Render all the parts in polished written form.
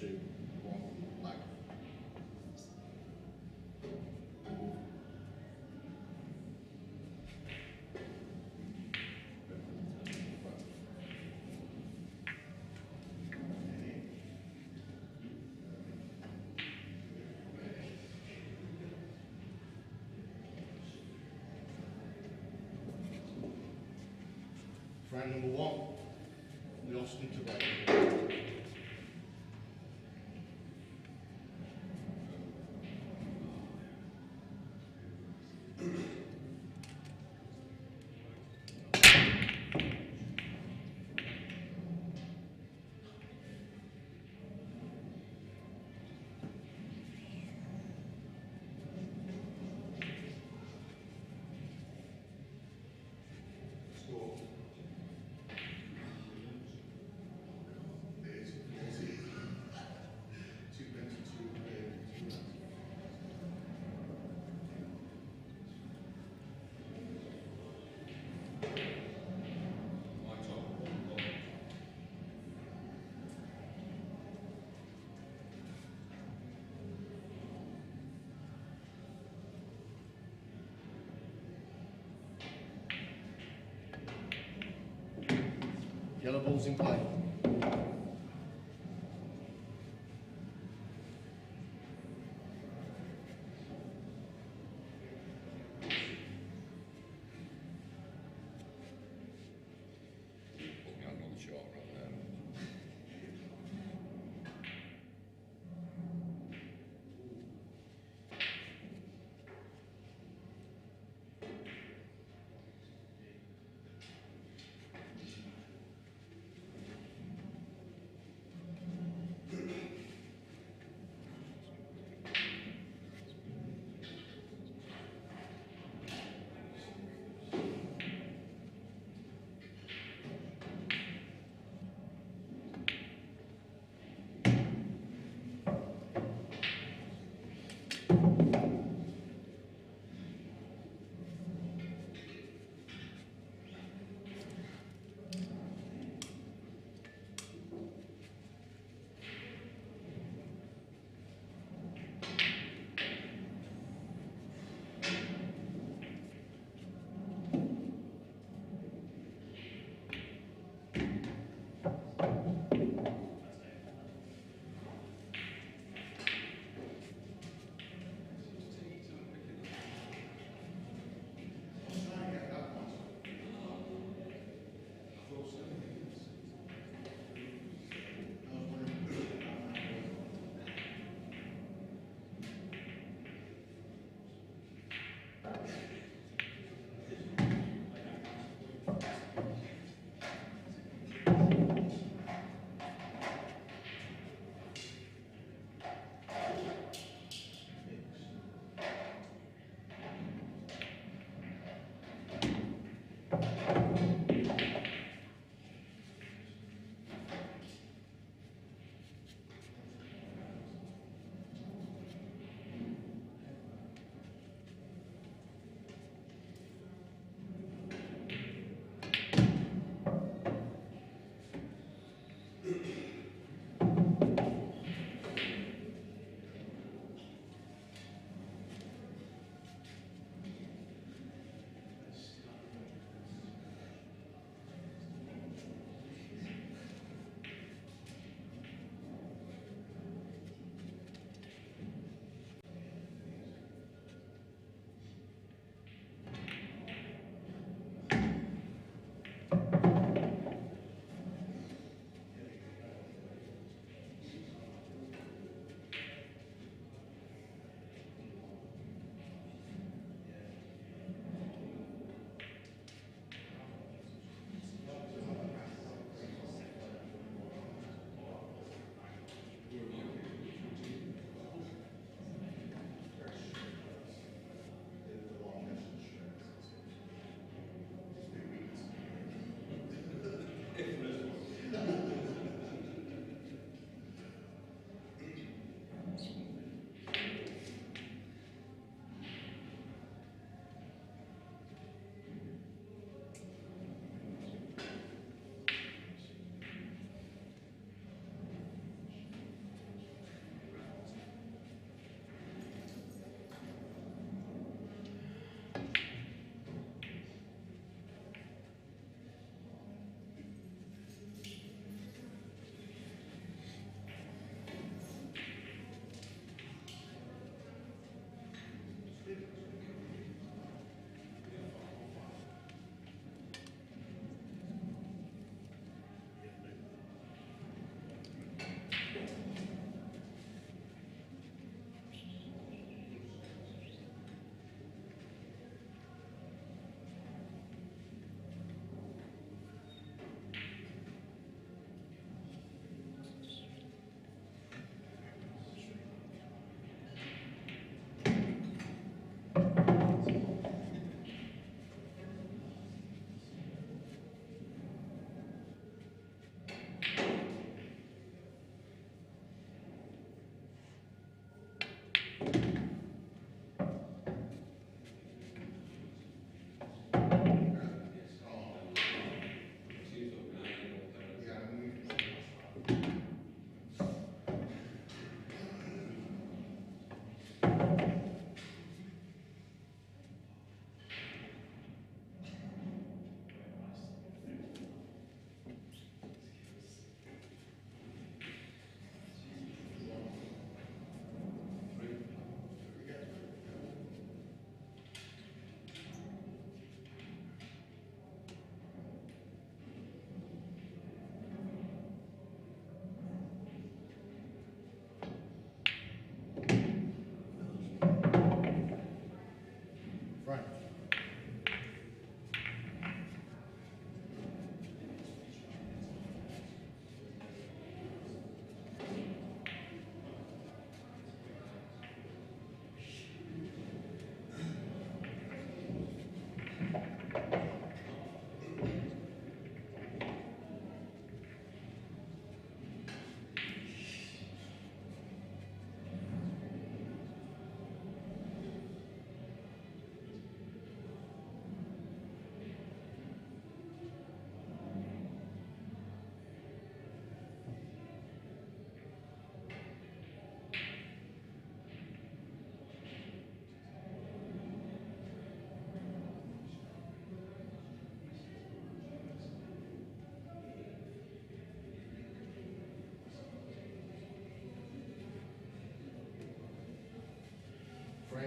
2, 1, back. Round number 1, we lost him to break. Yellow ball's in play.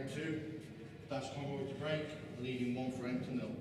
Break 2, Daz Conroy to break, leading 1-0.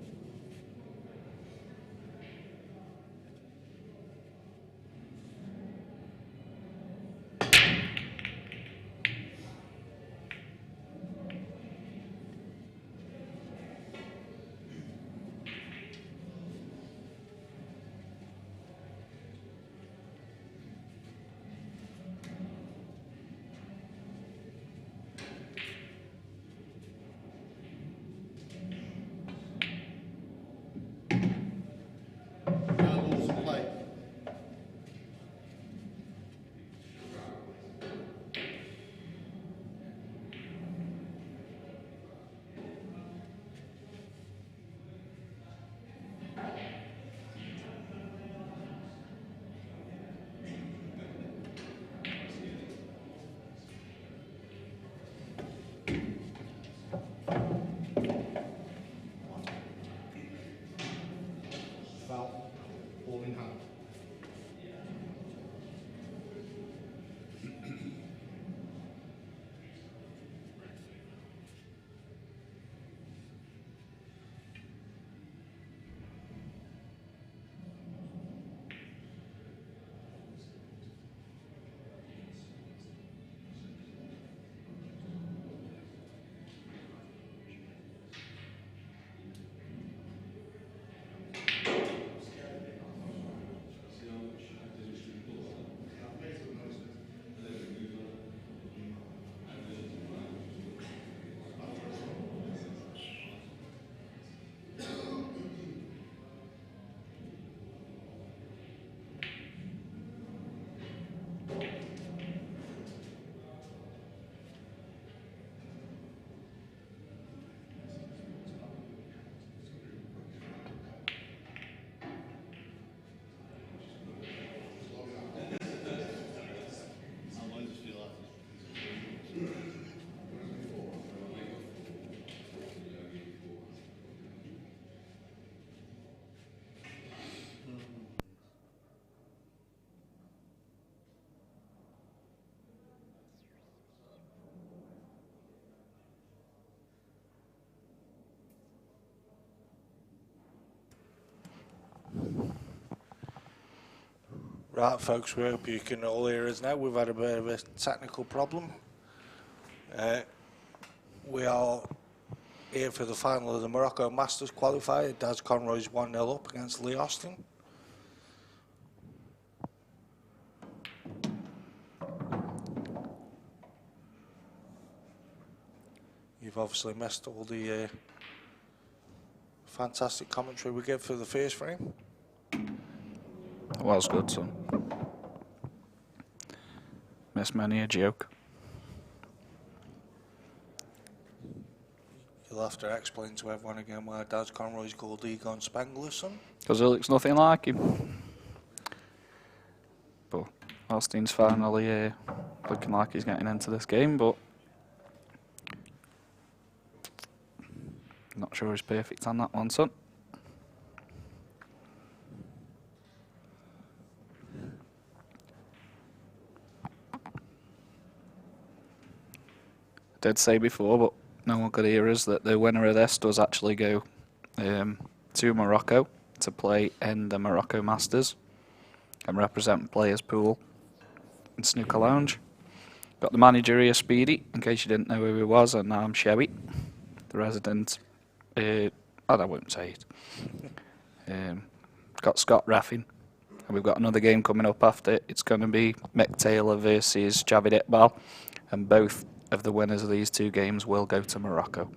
Yellow balls in play. Foul, ball in hand. Right, folks, we hope you can all hear us now. We've had a bit of a technical problem. We are here for the final of the Morocco Masters Qualifier. Daz Conroy's 1-0 up against Lee Austin. You've obviously missed all the fantastic commentary we gave for the first frame. That was good, son. Missed many a joke. You'll have to explain to everyone again why Daz Conroy's called Egon Spengler, son. Because he looks nothing like him. But Austin's finally looking like he's getting into this game, but not sure he's perfect on that one, son. I did say before, but no one could hear us, that the winner of this does actually go to Morocco to play in the Morocco Masters and represent Players Pool and Snooker Lounge. Got the manager here, Speedy, in case you didn't know who he was, and I'm Shelby, the resident. I won't say it. Got Scott Raffin, and we've got another game coming up after. It's going to be Mick Taylor versus Javid Iqbal, and both of the winners of these two games will go to Morocco.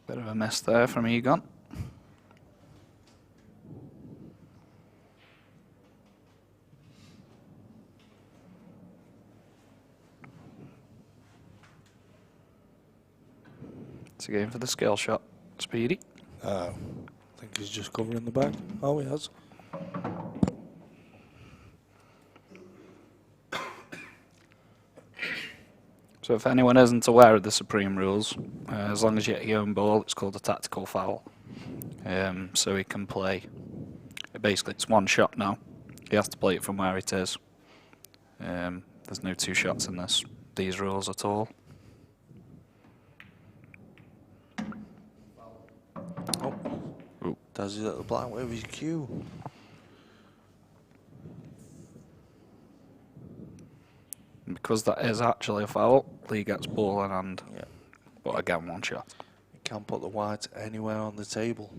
Bit of a miss there from Egon. It's a game for the skill shot. Speedy. I think he's just covering the bag. Oh, he has. So if anyone isn't aware of the Supreme rules, as long as you hit your own ball, it's called a tactical foul. so he can play. Basically, it's one shot now. He has to play it from where it is. There's no two shots in these rules at all. Oh, Ooh. Does his little blind with his cue. Because that is actually a foul, Lee gets ball in hand. Yeah. But again, one shot. You can't put the white anywhere on the table.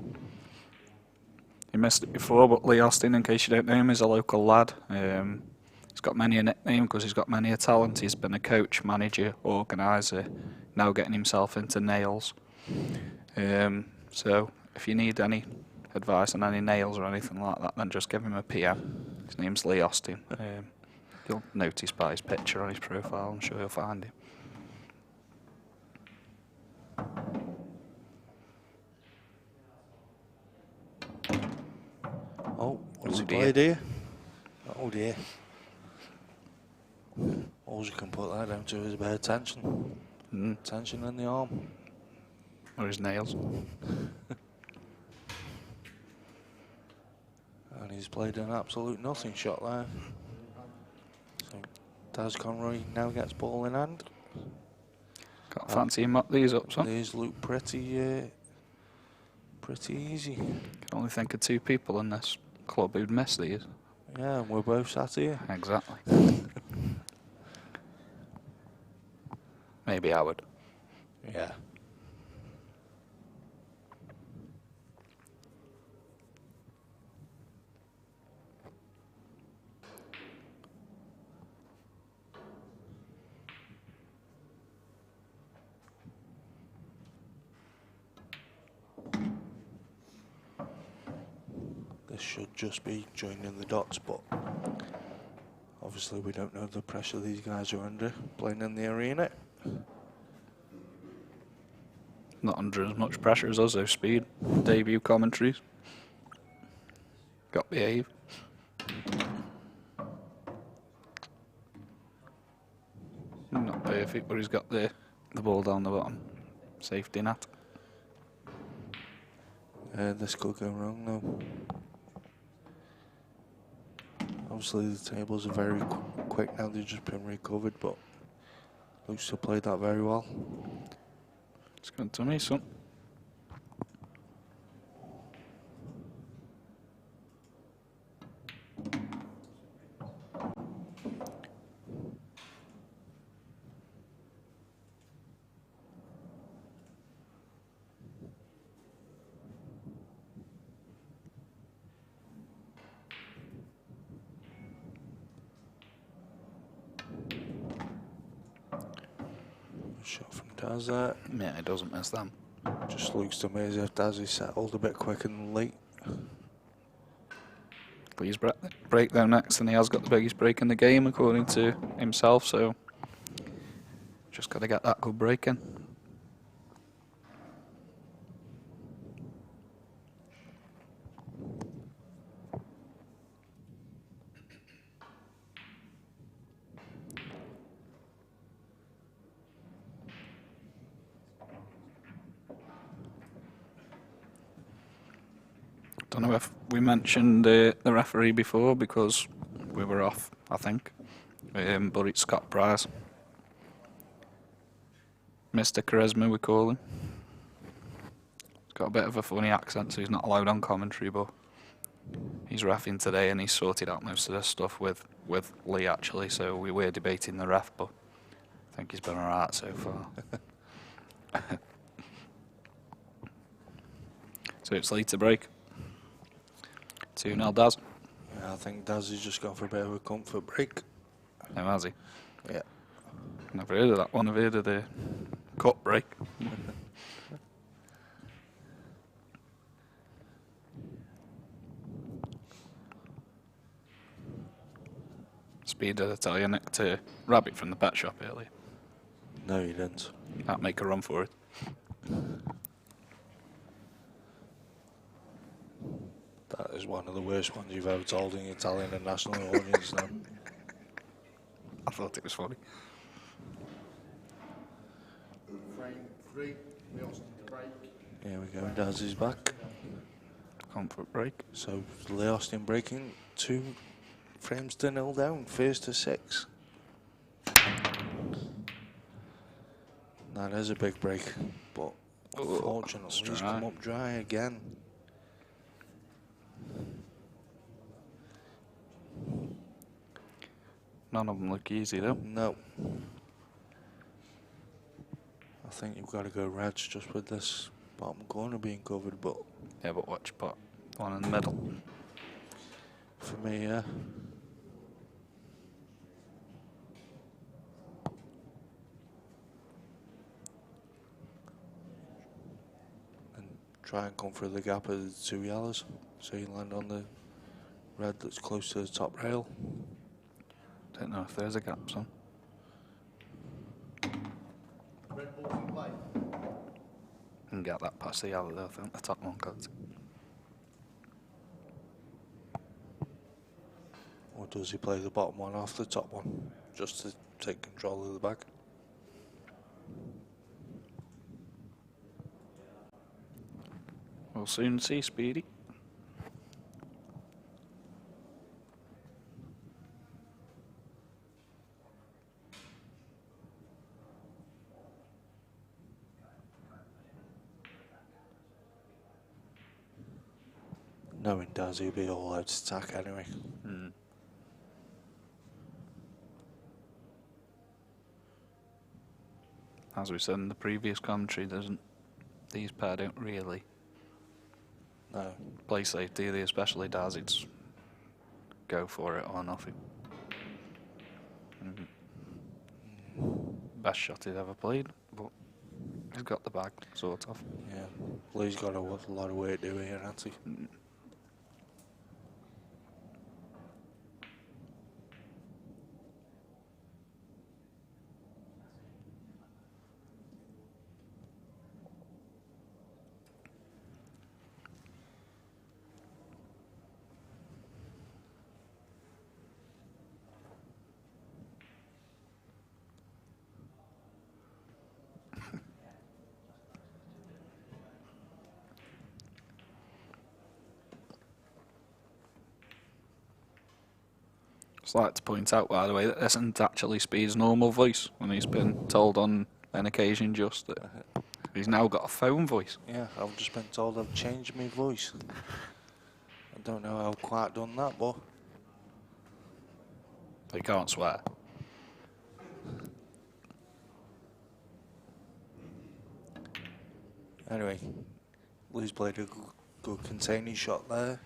He missed it before, but Lee Austin, in case you don't know him, is a local lad. He's got many a nickname because he's got many a talent. He's been a coach, manager, organiser, now getting himself into nails. So if you need any advice on any nails or anything like that, then just give him a PM. His name's Lee Austin. You'll notice by his picture on his profile, I'm sure you'll find him. Oh, what's he dear. played here? Oh dear. All you can put that down to is a bit of tension. Tension in the arm. Or his nails. And he's played an absolute nothing shot there. So Daz Conroy now gets ball in hand. Can't fancy him mop these up, son. These look pretty easy. Can only think of two people in this club who'd miss these. Yeah, and we're both sat here. Exactly. Maybe Howard. Yeah. This should just be joining the dots, but obviously we don't know the pressure these guys are under playing in the arena. Not under as much pressure as us, though. Speed. Debut commentaries. Got behave. Not perfect, but he's got the ball down the bottom. Safety net. This could go wrong though. Obviously the tables are very quick now, they've just been recovered, but looks to play that very well. It's good to me, son. Shot from Daz there. Yeah, he doesn't miss them. Just looks to me as if Daz is settled a bit quicker than late. Please break them next, and he has got the biggest break in the game, according to himself, so just got to get that good break in. Don't know if we mentioned the referee before because we were off, I think. But it's Scott Price. Mr. Charisma, we call him. He's got a bit of a funny accent, so he's not allowed on commentary, but he's reffing today and he's sorted out most of this stuff with Lee, actually, so we were debating the ref, but I think he's been alright so far. So it's Lee to break. 2-0 Daz. Yeah, I think Daz has just gone for a bit of a comfort break. No, has he? Yeah. Never heard of that one. I've heard of the cut break. Speed, did I tell you, Nick, to rabbit from the pet shop earlier? No, you didn't. I'll make a run for it. That is one of the worst ones you've ever told in the Italian and national audience now. I thought it was funny. Frame 3, Lee Austin to break. Here we go, Daz is back. comfort break. So Lee Austin breaking 2 frames to 0 down, first to 6. That is a big break, but unfortunately he's come up dry again. None of them look easy though. No. I think you've got to go reds just with this bottom corner being covered, but... Yeah, but watch pot. One in the middle. For me, yeah. And try and come through the gap of the 2 yellows, so you land on the red that's close to the top rail. Don't know if there's a gap, son. Red ball in play. And get that past the yellow though, I think the top one cuts. Or does he play the bottom one off the top one, just to take control of the bag? We'll soon see, Speedy. Knowing Daz, he'll be all out to attack anyway. As we said in the previous commentary, these pair don't really play safe, do they? Especially Daz, it's go for it or nothing. Best shot he's ever played, but he's got the bag, sort of. Yeah, Lee's got a lot of work to do here, hasn't he? I'd like to point out, by the way, that this isn't actually Speed's normal voice when he's been told on an occasion just that he's now got a phone voice. Yeah, I've just been told I've changed my voice. I don't know how I've quite done that, but... He can't swear. Anyway, Lee's played a good containing shot there.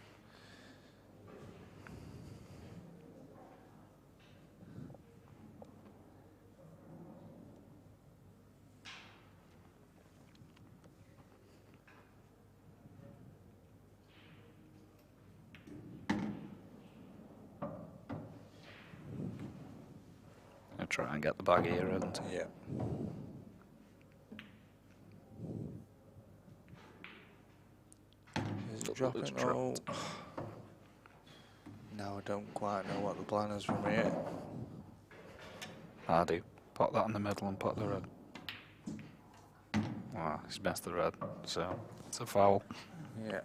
I'll try and get the bag here, and Yeah. Is it dropping? It's Oh. dropped. Now I don't quite know what the plan is from here. I do. Put that in the middle and put the red. Ah, he's missed the red, so it's a foul. Yeah.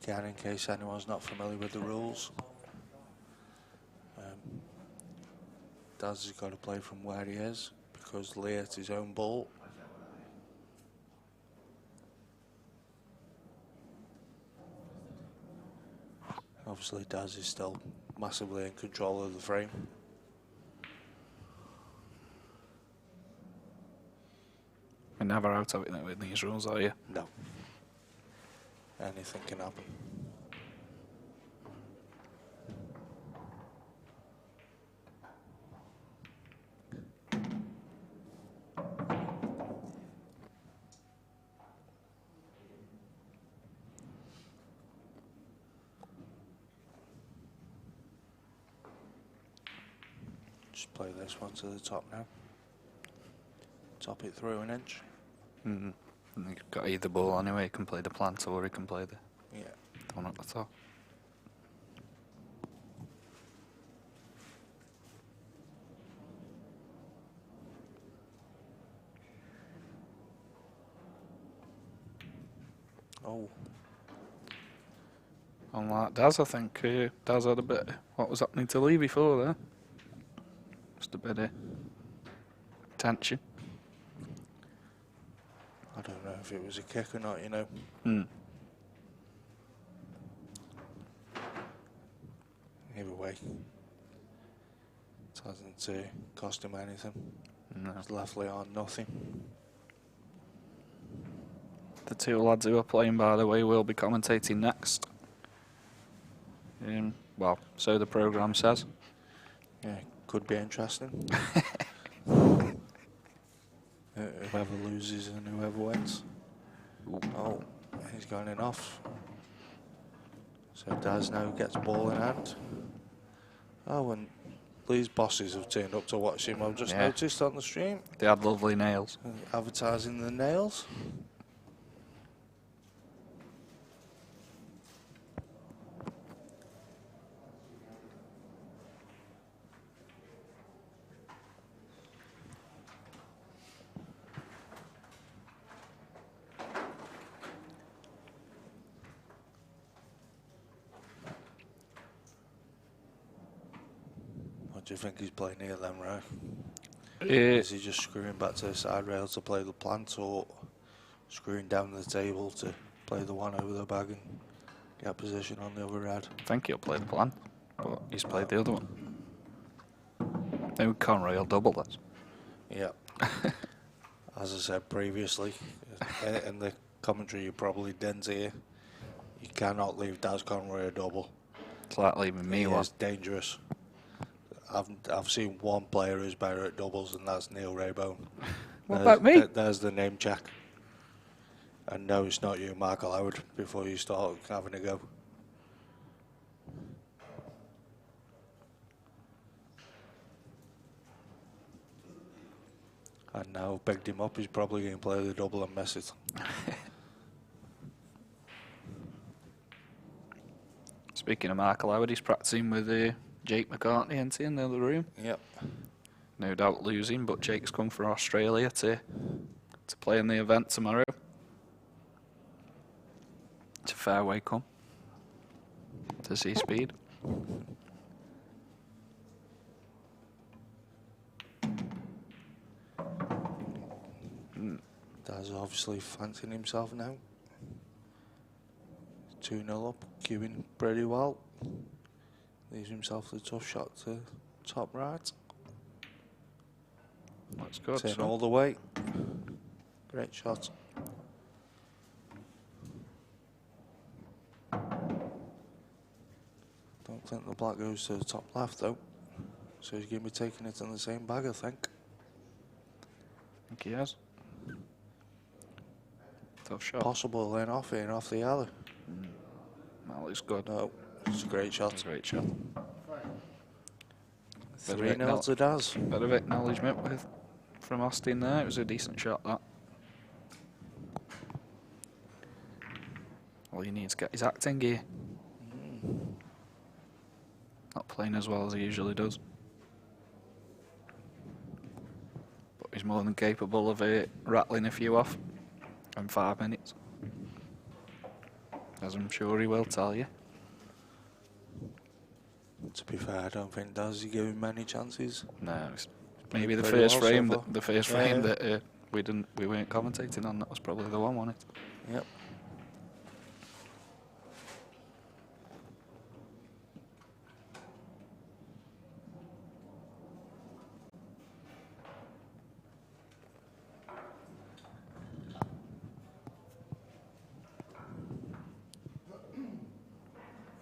Again, in case anyone's not familiar with the rules, Daz has got to play from where he is because Lee hit his own ball. Obviously, Daz is still massively in control of the frame. You're never out of it with these rules, are you? No. Anything can happen. Just play this one to the top now. Top it through an inch. And you've got either ball anyway. You can play the plant or you can play the Yeah. one at the top. Oh, Unlike Daz, I think Daz had a bit. What was happening to Lee before there? Just a bit of tension. I don't know if it was a kick or not, you know. Either way, it hasn't cost him anything. No. It's leftly on nothing. The two lads who are playing, by the way, will be commentating next. Well, so the programme says. Yeah, could be interesting. Whoever loses and whoever wins. Oh, he's going in off. So Daz now gets ball in hand. Oh, and Lee's bosses have turned up to watch him. I've just noticed on the stream. They had lovely nails. Advertising the nails. What do you think he's playing here then, right? Is he just screwing back to the side rail to play the plant, or screwing down the table to play the one over the bag and get position on the other head? I think he'll play the plan, but he's played the other one. Maybe Conroy will double this. Yeah. As I said previously, in the commentary you probably didn't hear, you cannot leave Daz Conroy a double. It's like leaving me He one. is dangerous. I've seen one player who's better at doubles, and that's Neil Raybone. What about me? There's the name check. And no, it's not you, Mark Howard, before you start having a go. And now I've begged him up, he's probably going to play the double and miss it. Speaking of Mark Howard, he's practicing with Jake McCartney, isn't he, in the other room? Yep. No doubt losing, but Jake's come from Australia to play in the event tomorrow. It's a fair way come to see speed. Daz obviously fancying himself now. 2-0 up, queuing pretty well. Leaves himself the tough shot to top right. That's good. Turn son. all the way. Great shot. Don't think the black goes to the top left though. So he's going to be taking it in the same bag, I think. I think he has. Tough shot. Possible lane off in off the alley. That looks good. No, it's a great shot. Great shot. 3-0 to Daz. Bit of acknowledgement from Austin there. It was a decent shot, that. All he needs to get his acting gear. Not playing as well as he usually does. But he's more than capable of rattling a few off in 5 minutes. As I'm sure he will tell you. To be fair, I don't think Daz is giving many chances. No, it's maybe the Pretty first well so frame. far. The first Yeah, frame yeah. that we weren't commentating on. That was probably the one, wasn't it? Yep.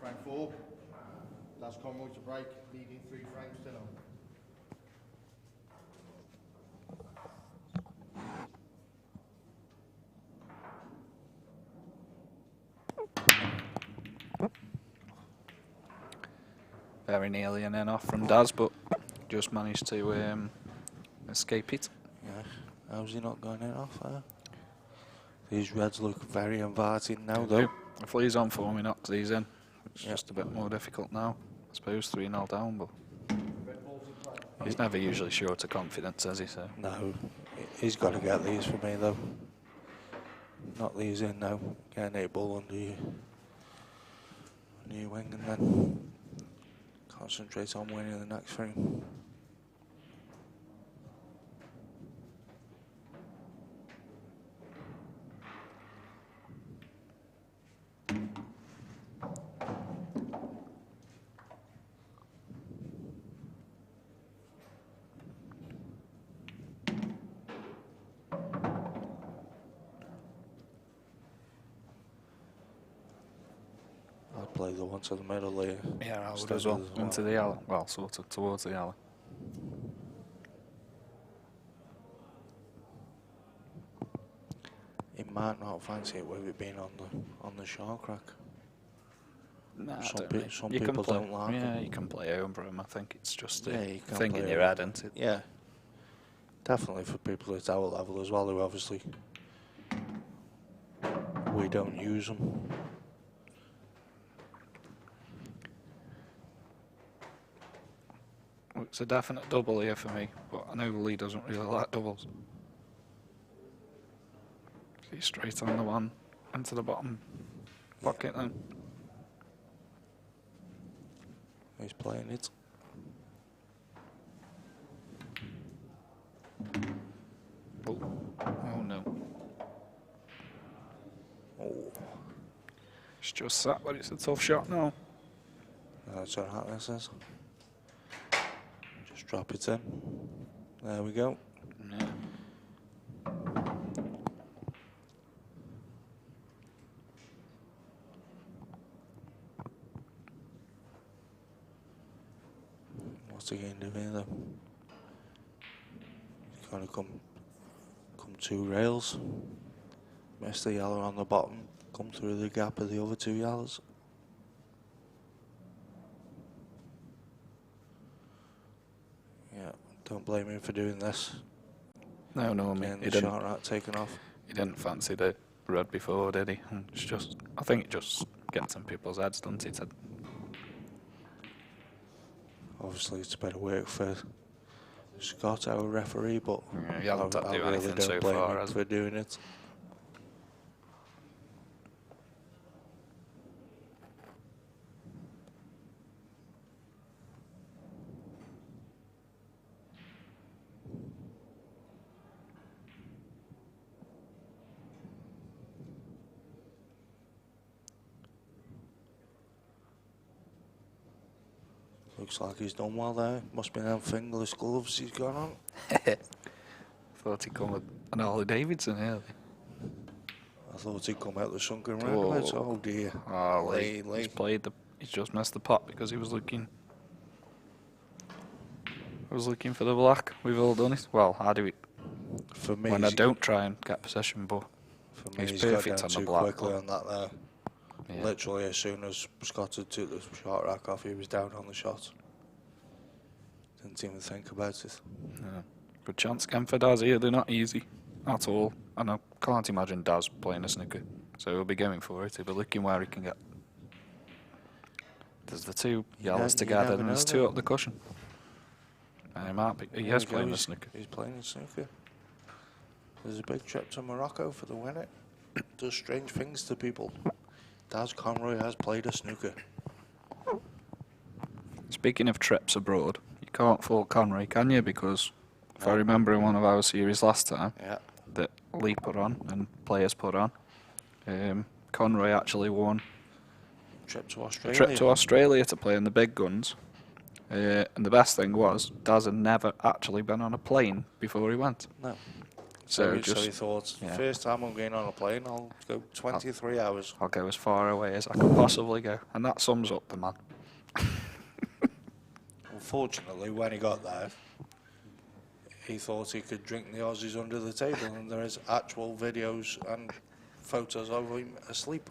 Frame 4. Daz Conroy to break, leading 3 frames to 0. Very nearly an in off from Daz, but just managed to escape it. Yeah. How's he not going in off there? These reds look very inviting now, though. If Lee's on for me, knocks these in. It's Yep. just a bit more difficult now. I suppose 3-0 down, but Red balls in play. he's never usually short of confidence, has he? So No, he's got to get these for me, though. knock these in now. Get an 8 ball under your wing, and then concentrate on winning the next frame. I'd play the one to the middle here. Yeah, I would Standard as well. Into the alley. Well, sort of towards the alley. He might not fancy it with it being on the shark rack. Nah, Some people don't like it. Yeah, you can play over him. I think it's just Yeah, a you can thing play in your over head, isn't it? Yeah, definitely for people at our level as well, who obviously we don't use them. It's a definite double here for me, but I know Lee doesn't really like doubles. See, straight on the one into the bottom pocket then. He's playing it. Oh no. Oh, It's just sat, but it's a tough shot now. that's alright, this is. Just drop it in. There we go. Yeah. What's he going to do here though? He's going to come 2 rails. Miss the yellow on the bottom. Come through the gap of the other 2 yellows. Yeah, don't blame him for doing this. No, I mean, Getting he the didn't. shot right taken off. He didn't fancy the red before, did he? And it's just, I think it just gets in people's heads, doesn't it? Obviously, it's better work for Scott, our referee, but Yeah, he hasn't had to do really anything don't so blame far, him has he? for doing it. Looks like he's done well there. Must be them fingerless gloves he's got on. Thought he'd come with an Harley Davidson early. I thought he'd come out the sunken roundabouts. Oh dear. Oh, Lee. He's just missed the pot because he was looking. For the black. We've all done it. Well, I do it For me, when I don't try and get possession, but for me, he's he's got perfect down on the too black. quickly on that there. Yeah. Literally, as soon as Scott had took the shot rack off, he was down on the shot. Didn't even think about it. Yeah. Good chance again for Daz here. They're not easy at all. And I can't imagine Daz playing a snooker. So he'll be going for it. He'll be looking where he can get. There's the 2 yellows you together never and there's know 2 though. up the cushion. And he might be. He There is we go, playing a he's- snooker. He's playing a snooker. There's a big trip to Morocco for the winner. Does strange things to people. Daz Conroy has played a snooker. Speaking of trips abroad, you can't fault Conroy, can you? Because if I remember in one of our series last time Yeah. that Lee put on and players put on, Conroy actually won Trip to a Australia. trip to Australia to play in the big guns. And the best thing was, Daz had never actually been on a plane before he went. No. So he just, thought, yeah. first time I'm going on a plane, I'll go 23 hours. I'll go as far away as I can possibly go. And that sums up the man. Unfortunately, when he got there, he thought he could drink the Aussies under the table, and there is actual videos and photos of him asleep.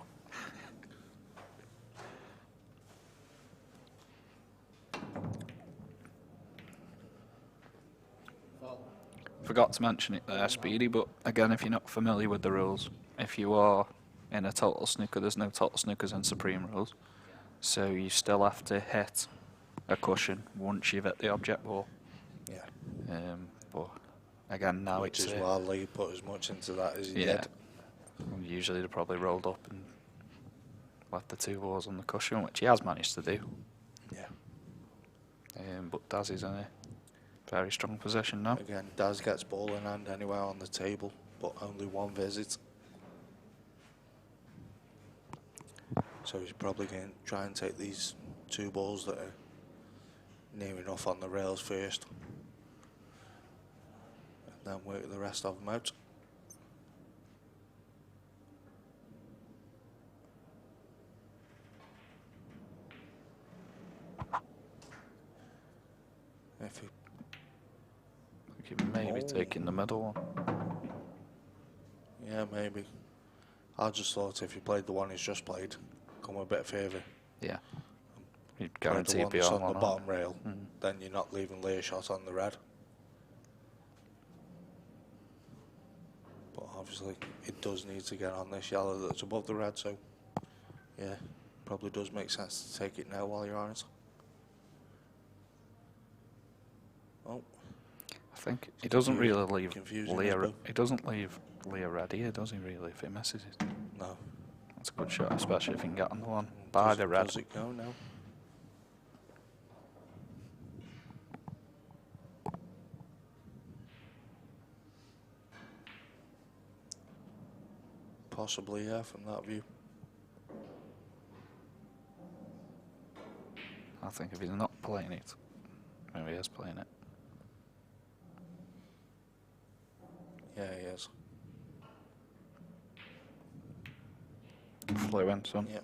Forgot to mention it there, Speedy, but again, if you're not familiar with the rules, if you are in a total snooker, there's no total snookers in Supreme rules. So you still have to hit a cushion once you've hit the object ball. Yeah. But again, now Which it's is why Lee put as much into that as he yeah. did. Usually they're probably rolled up and left the 2 balls on the cushion, which he has managed to do. Yeah. But Daz is in a very strong position now. Again, Daz gets ball in hand anywhere on the table, but only 1 visit. So he's probably going to try and take these 2 balls that are near enough on the rails first, and then work the rest of them out. If he I think he may be taking the middle one. Yeah, maybe. I just thought if you played the one he's just played, come a bit further. Yeah. You'd Play the guarantee one that's beyond on the one. bottom rail, then you're not leaving layer shot on the red. But obviously it does need to get on this yellow that's above the red, so yeah, probably does make sense to take it now while you're on it. Oh, I think he doesn't really leave confusing Leah. us both. He doesn't leave Leah red here, does he? Really, if he misses it, no. that's a good shot, especially if he can get on the one by the red. Does it go now? Possibly, yeah, from that view. I think if he's not playing it, maybe he is playing it. Yeah, he is. Fluent, son. Yeah.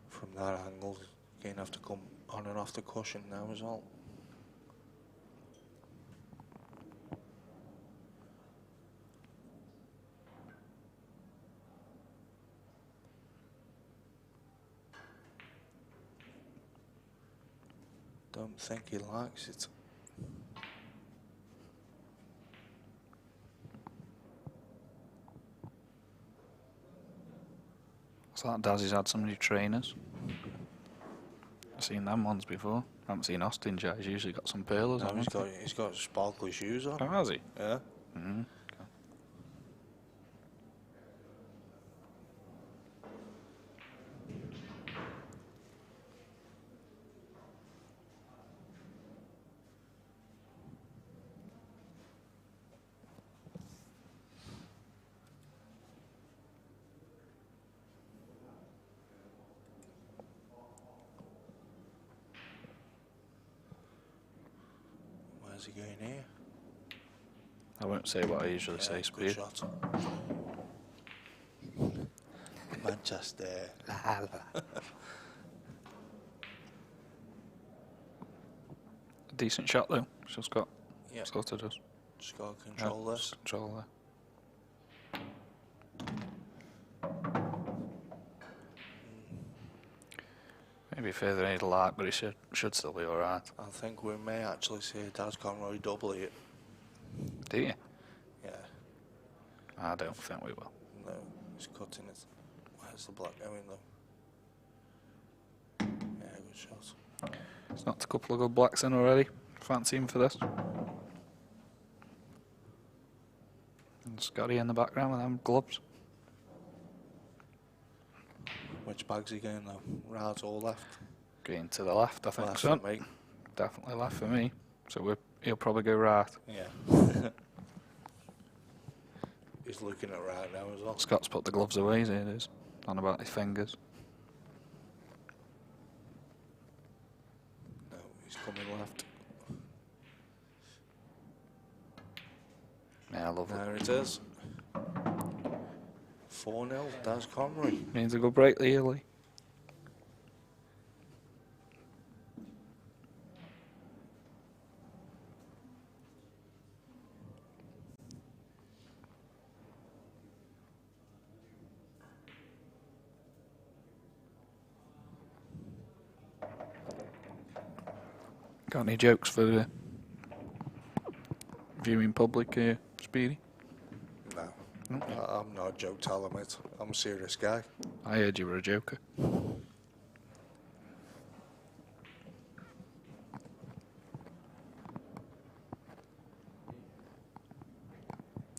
From that angle, you're going to have to come on and off the cushion now as well. Don't think he likes it. So that Dazzy's had some new trainers. I've seen them ones before. I haven't seen Austin J. He's usually got some pearlers No, on. he's got sparkly shoes on. Oh, has he? Yeah. Mm-hmm. Where's he going here? I won't say what I usually Yeah, say, good Speed. shot. Manchester. Decent shot though. Just got Yeah. sort of does. Just got to control Yeah, this. just control there. Maybe further need a lark, but he should still be alright. I think we may actually see Daz Conroy double it. Do you? Yeah. I don't think we will. No, he's cutting it. Where's the black going though? Yeah, good shot. He's knocked a couple of good blacks in already. Fancy him for this. And Scotty in the background with them gloves. Which bag's he going though? Right or left? Going to the left, I think. Left So. for me. Definitely left for me. So he'll probably go right. Yeah. He's looking at right now as well. Scott's put the gloves away, here it is. On about his fingers. No, he's coming left. Yeah, I love it. There it is. 4-0, Daz Conroy. Means a good break there, Lee. Got any jokes for the viewing public here, Speedy? No. I'm not a joke teller, mate. I'm a serious guy. I heard you were a joker.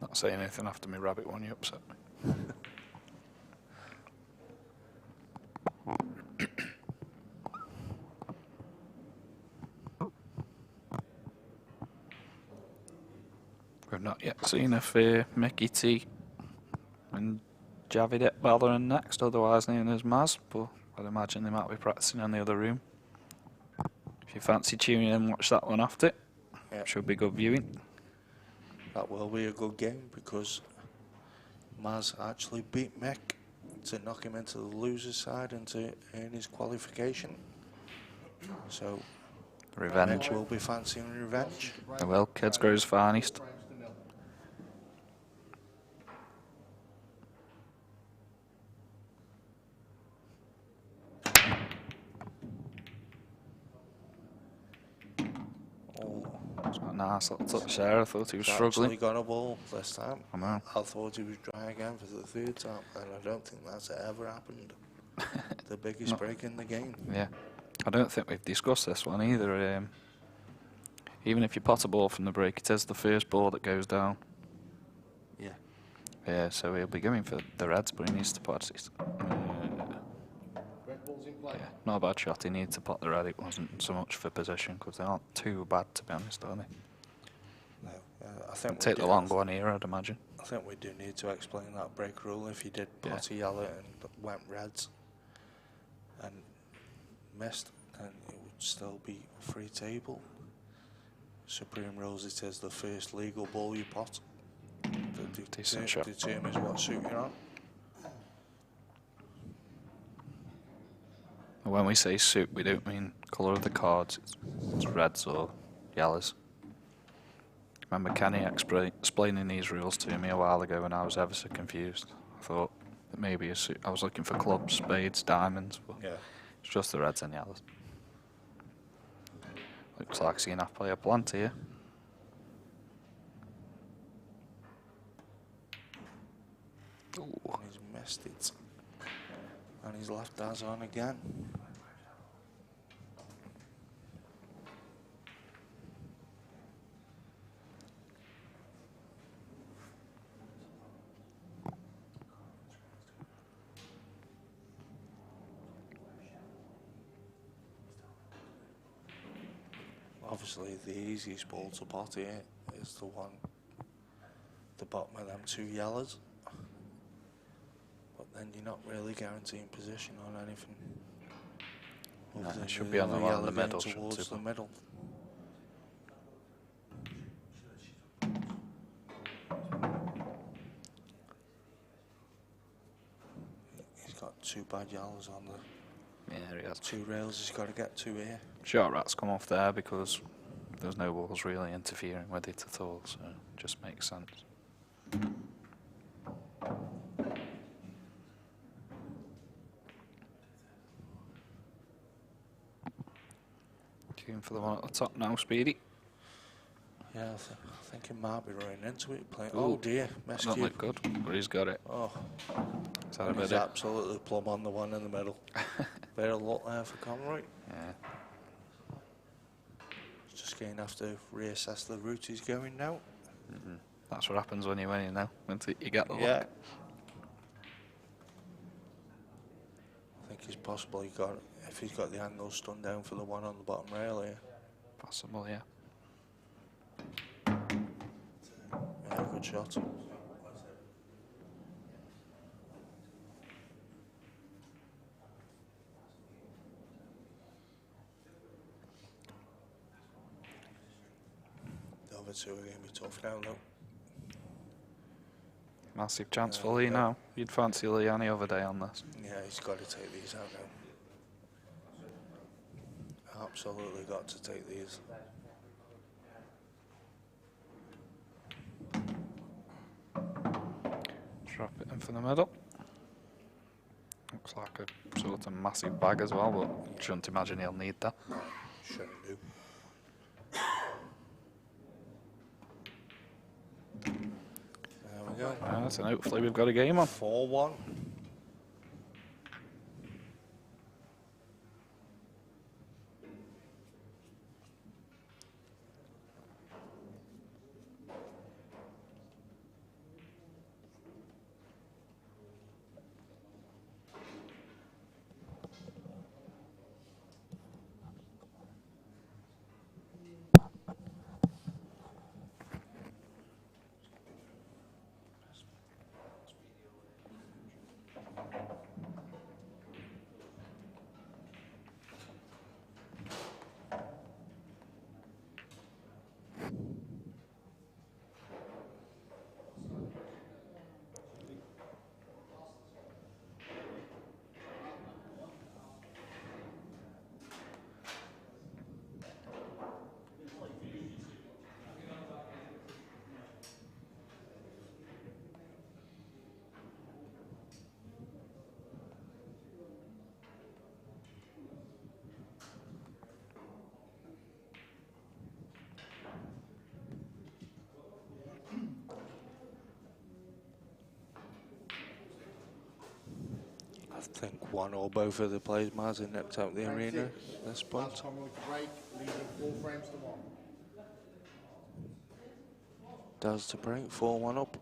Not saying anything after me rabbit one, you upset me. We've not yet seen if Mickey T and Javid Iqbal are in next, otherwise known as Maz, but I'd imagine they might be practicing in the other room. If you fancy tuning in, watch that one after. Yeah. Should be good viewing. That will be a good game because Maz actually beat Mick to knock him into the loser's side and to earn his qualification. So Revenge. Mick will be fancying revenge. They will. Kids grows finest. Frames to nil. Oh, It's got a nice little touch there. I thought he was he's struggling. actually got a ball this time. I know. I thought he was dry again for the third time, and I don't think that's ever happened. The biggest No. break in the game. Yeah. I don't think we've discussed this one either. Even if you pot a ball from the break, it is the first ball that goes down. Yeah. Yeah, so he'll be going for the Reds, but he needs to pot it. Red ball's in play. Yeah, not a bad shot. He needed to pot the Red. It wasn't so much for position, because they aren't too bad, to be honest, are they? No, I think we Take the do- long one here, I'd imagine. I think we do need to explain that break rule. If you did Yeah. pot a yellow and went Reds and missed, then it would still be free table. Supreme rules, it is the first legal ball you pot that Decent shot. determines what suit you're on. When we say suit, we don't mean colour of the cards. It's reds or yellows. Remember Kenny explaining these rules to me a while ago when I was ever so confused. I thought that maybe a suit. I was looking for clubs, spades, diamonds, but Yeah. it's just the reds and yellows. Looks like seeing I play a plant here. Ooh. And he's missed it. And he's left Daz on again. Obviously the easiest ball to pot here is the one at the bottom of them two yellows. But then you're not really guaranteeing position on anything. No, other it than should be on the other one in the yellow going middle, shouldn't towards it? the middle. He's got two bad yellows on the Yeah, he has. two rails he's got to get to here. Short rats come off there because there's no balls really interfering with it at all, so it just makes sense. Going for the one at the top now, Speedy. Yeah, I think he might be running into it. Playing. Ooh, Oh dear, missed That you. looked good, but he's got it. Oh, He's had a and bit he's of absolutely plumb on the one in the middle. Bit of luck there for Conroy. yeah. He's just going to have to reassess the route he's going now. That's what happens when you win, you know. You get the Yeah. luck. I think he's possibly got, if he's got the angle stunned down for the one on the bottom rail here. Possible, yeah. Yeah, good shot. The other two are going to be tough now, though. Massive chance Yeah, for Lee yeah. now. You'd fancy Lee any other day on this. Yeah, he's got to take these out now. Absolutely got to take these. Drop it in for the middle. Looks like a sort of massive bag as well, but shouldn't imagine he'll need that. Shouldn't do. There we go. Right, and hopefully we've got a game on. 4-1. I think one or both of the players might have nipped out the arena at this point. Daz Conroy to break, leading 4 frames to 1. Daz to break, 4-1 up.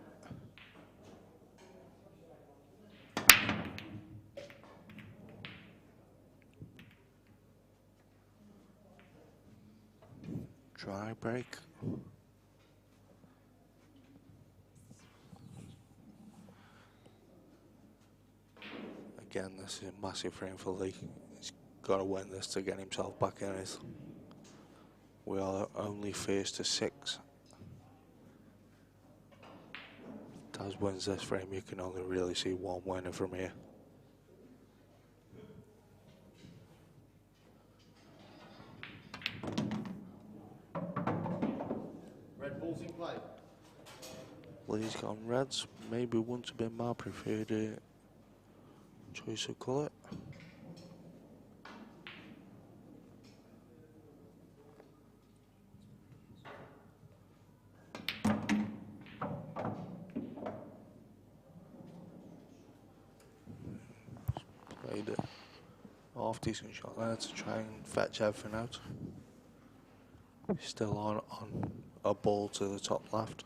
Try break. Again, this is a massive frame for Lee. He's got to win this to get himself back in it. We are only first to 6. Daz wins this frame, you can only really see one winner from here. Red ball's in play. Lee's gone reds. Maybe wouldn't have been my preferred choice of colour. Played a half decent shot there to try and fetch everything out. Still on a ball to the top left.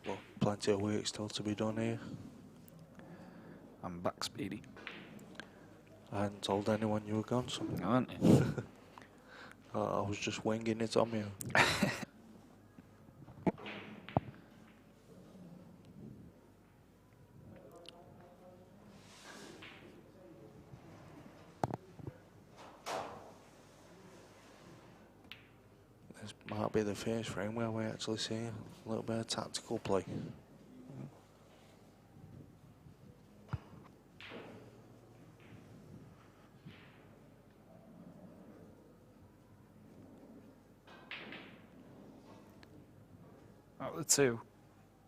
Well, plenty of work still to be done here. I'm back, Speedy. I hadn't told anyone you were gone, so Aren't you? I was just winging it on you. This might be the first frame where we actually see a little bit of tactical play. Out of the two,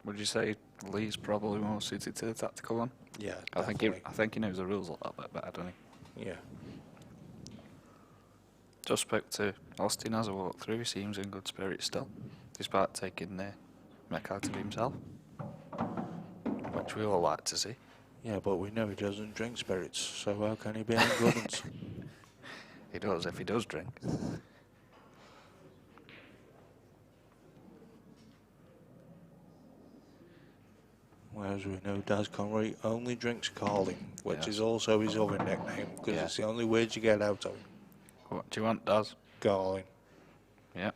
would you say Lee's probably more suited to the tactical one? Yeah, I definitely. think he knows the rules a little bit better, doesn't he? Yeah. Just spoke to Austin as I walked through. He seems in good spirits still, despite taking the mick out of himself, which we all like to see. Yeah, but we know he doesn't drink spirits, so how can he be any good ones? He does if he does drink. Whereas we know Daz Conroy only drinks Carling, which Yeah. is also his other nickname, because Yeah. it's the only word you get out of him. What do you want, Daz? Carling. Yeah.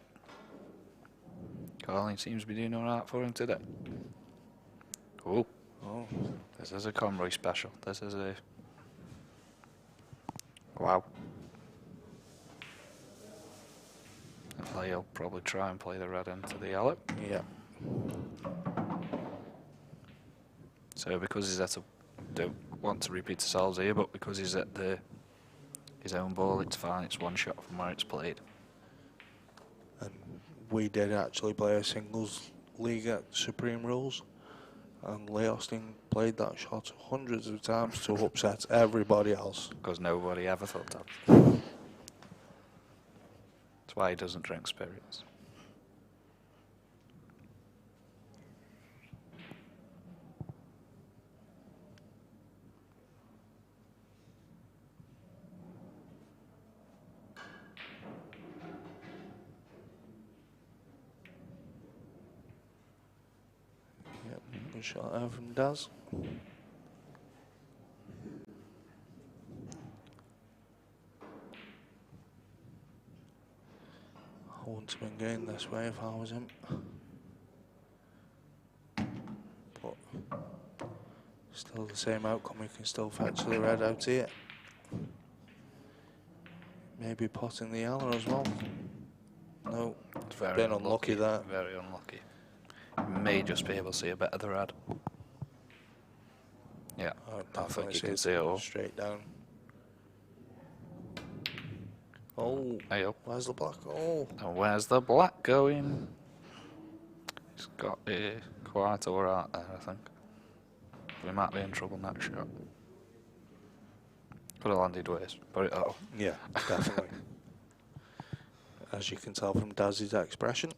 Carling seems to be doing alright for him today. Oh, Oh, this is a Conroy special. This is a... Wow. He'll probably try and play the red into the yellow. yeah. So because he's at a... Don't want to repeat ourselves here, but because he's at his own ball, it's fine. It's one shot from where it's played. And we did actually play a singles league at Supreme Rules, and Lee Austin played that shot hundreds of times to upset everybody else. Because nobody ever thought that. That's why he doesn't drink spirits. Good shot there from Daz. I wouldn't have been going this way if I was him. But still the same outcome, he can still fetch the red out here. Maybe potting the yellow as well. No, Very been unlucky there. Very unlucky. May just be able to see a bit of the red. Yeah, I think you can see it all. Straight down. Oh, Hey up. where's the black? Oh, And where's the black going? He's got quite alright there, I think. We might be in trouble next shot. Could have landed ways, but it yeah, definitely. As you can tell from Daz's expression.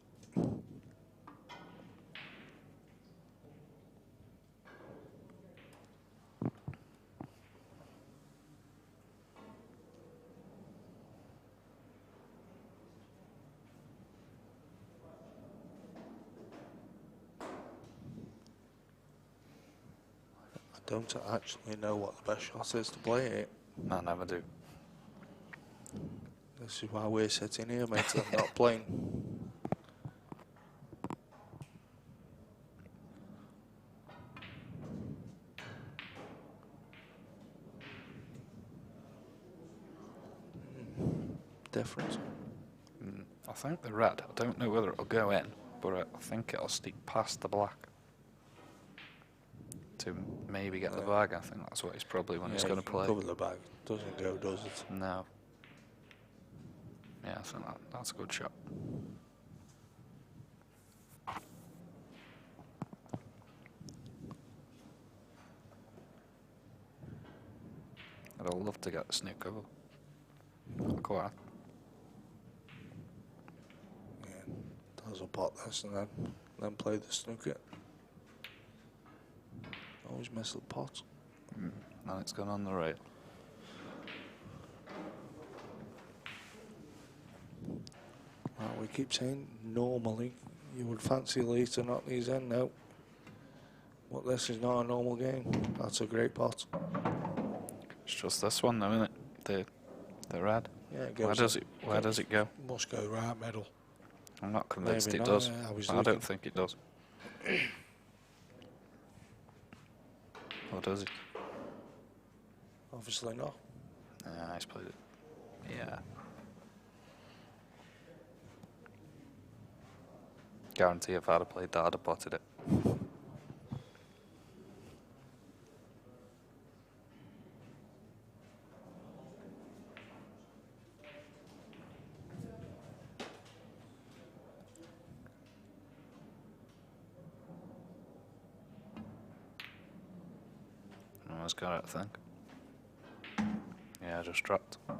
I don't actually know what the best shot is to play it. I never do. This is why we're sitting here, mate, and not playing. Different. I think the red, I don't know whether it'll go in, but I think it'll sneak past the black to maybe get the bag. I think that's what he's probably when he's going to play. Cover the bag. Doesn't go, does it? No. Yeah, I think that's a good shot. I'd love to get the sneak over. Quite. Yeah. Does a pot this and then play the snooker. Always miss the pot. Now it's gone on the rail. Well, we keep saying normally you would fancy Lee to knock these in now. But this is not a normal game. That's a great pot. It's just this one though, isn't it? The red. Yeah, it goes. Where does it go? Must go right middle. I'm not convinced Maybe it not, does. yeah, I don't think it does. Or does it? Obviously not. Yeah, he's played it. Yeah. Guarantee if I'd have played that, I'd have potted it. Almost got it, I think. Yeah, just dropped. I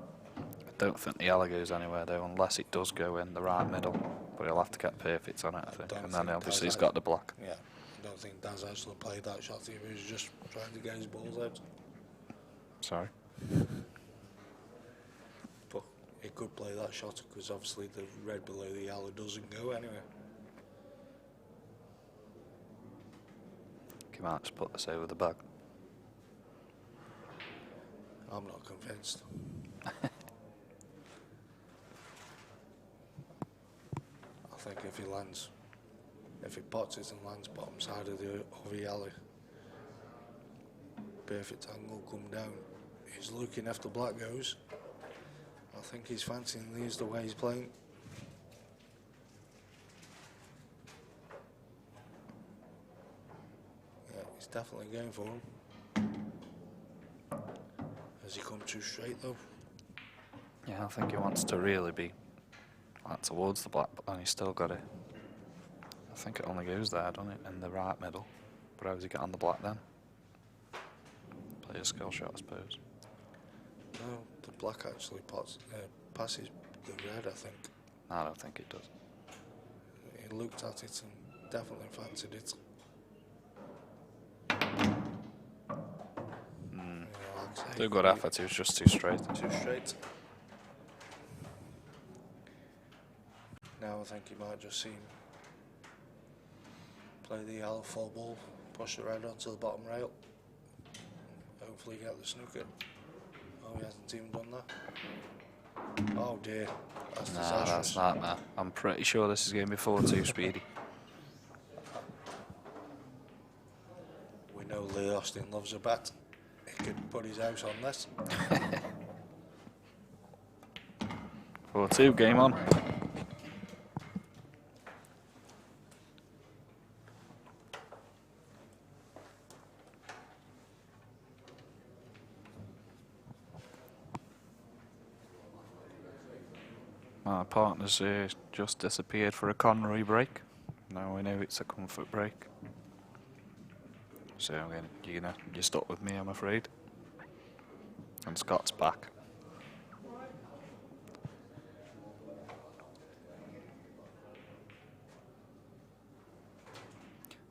don't think the yellow goes anywhere though, unless it does go in the right middle. But he'll have to get perfect on it, I think. And then obviously he's got the black. Yeah, I don't think Daz actually played that shot. He was just trying to get his balls out. Sorry. But he could play that shot because obviously the red below the yellow doesn't go anywhere. He might just put this over the bag. I'm not convinced. I think if he pots it and lands bottom side of the over yellow, perfect angle come down. He's looking if the black goes. I think he's fancying these the way he's playing. Yeah, he's definitely going for him. Has he come too straight though? Yeah, I think he wants to really be like towards the black, but then he's still got it. I think it only goes there, doesn't it? In the right middle. But how does he get on the black then? Play a skill shot, I suppose. No, the black actually passes the red, I think. No, I don't think it does. He looked at it and definitely fancied it. Yeah, like I say, Too good effort, he was just too straight. Too straight. Now I think he might just see him play the yellow full ball, push the red onto the bottom rail. Hopefully get the snooker. Oh, he hasn't even done that. Oh dear, that's Nah, disastrous. that's not, man. I'm pretty sure this is going to be 4-2 Speedy. We know Lee Austin loves a bet. He could put his house on this. 4-2, game on. My partner's just disappeared for a Conroy break. Now we know it's a comfort break. So you're stuck with me, I'm afraid. And Scott's back.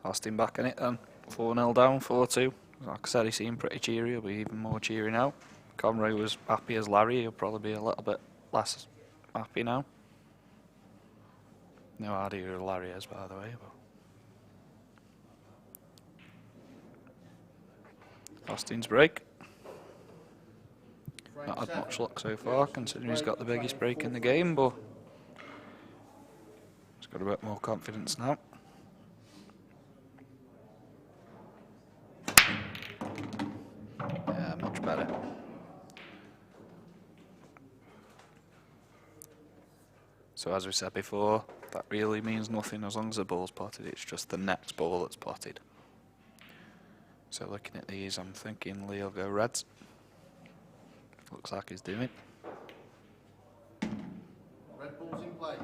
Austin back in it then. 4-0 down, 4-2. Like I said, he seemed pretty cheery. He'll be even more cheery now. Conroy was happy as Larry. He'll probably be a little bit less happy now. No idea who Larry is, by the way. But Austin's break. Not had much luck so far, considering he's got the biggest break in the game, but he's got a bit more confidence now. Yeah, much better. So as we said before, that really means nothing as long as the ball's potted. It's just the next ball that's potted. So looking at these, I'm thinking Lee'll go reds. Looks like he's doing. Red ball's in play.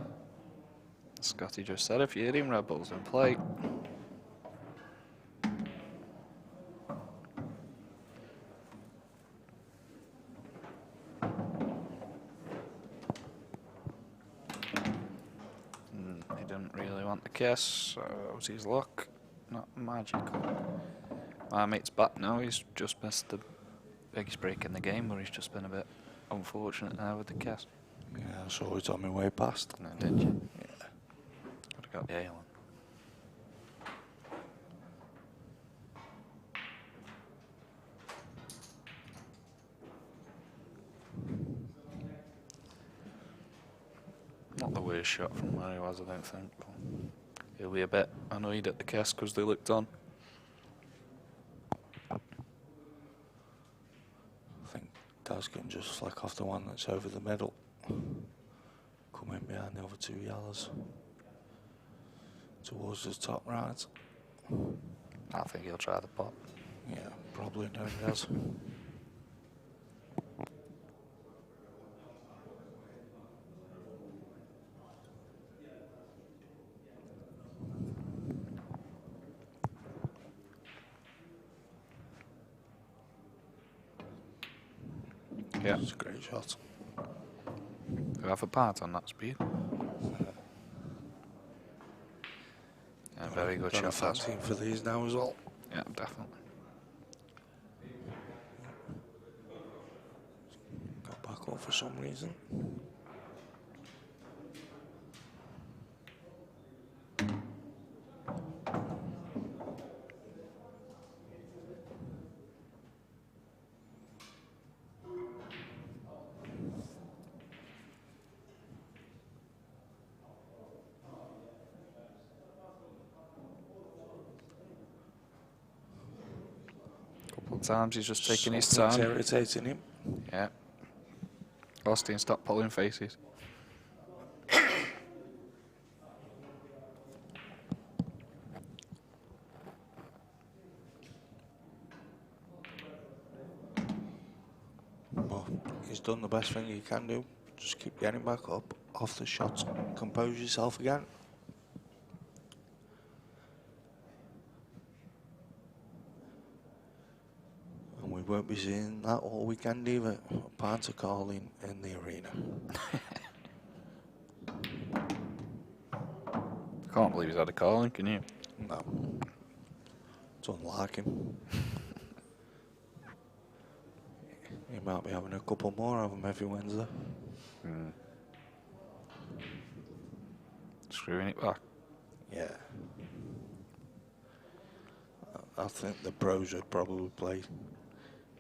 Scotty just said if you hear him, red ball's in play. He didn't really want the kiss, so that was his luck. Not magical. My mate's back now, he's just missed the biggest break in the game, where he's just been a bit unfortunate now with the kiss. Yeah, I saw it on my way past. No, did you? Yeah. Would have got the ale on. Not the worst shot from where he was, I don't think. But he'll be a bit annoyed at the kiss because they looked on. I think Daz can just flick off the one that's over the middle. Come in behind the other two yellows. Towards the top right. I think he'll try the pot. Yeah, probably no Daz. Yeah. It's a great shot. You have a part on that speed. Yeah, very good Got a shot. fancy for these now as well. Yeah, definitely. Got back up for some reason. Couple of times he's just taking his Something's time. irritating him. Yeah. Austin, stop pulling faces. But he's done the best thing he can do. Just keep getting back up, off the shots, compose yourself again. And we won't be seeing that all weekend either. Parts of calling in the arena. Can't believe he's had a calling, can you? No. It's unlike him. He might be having a couple more of them every Wednesday. Screwing it back. Yeah. I think the pros would probably play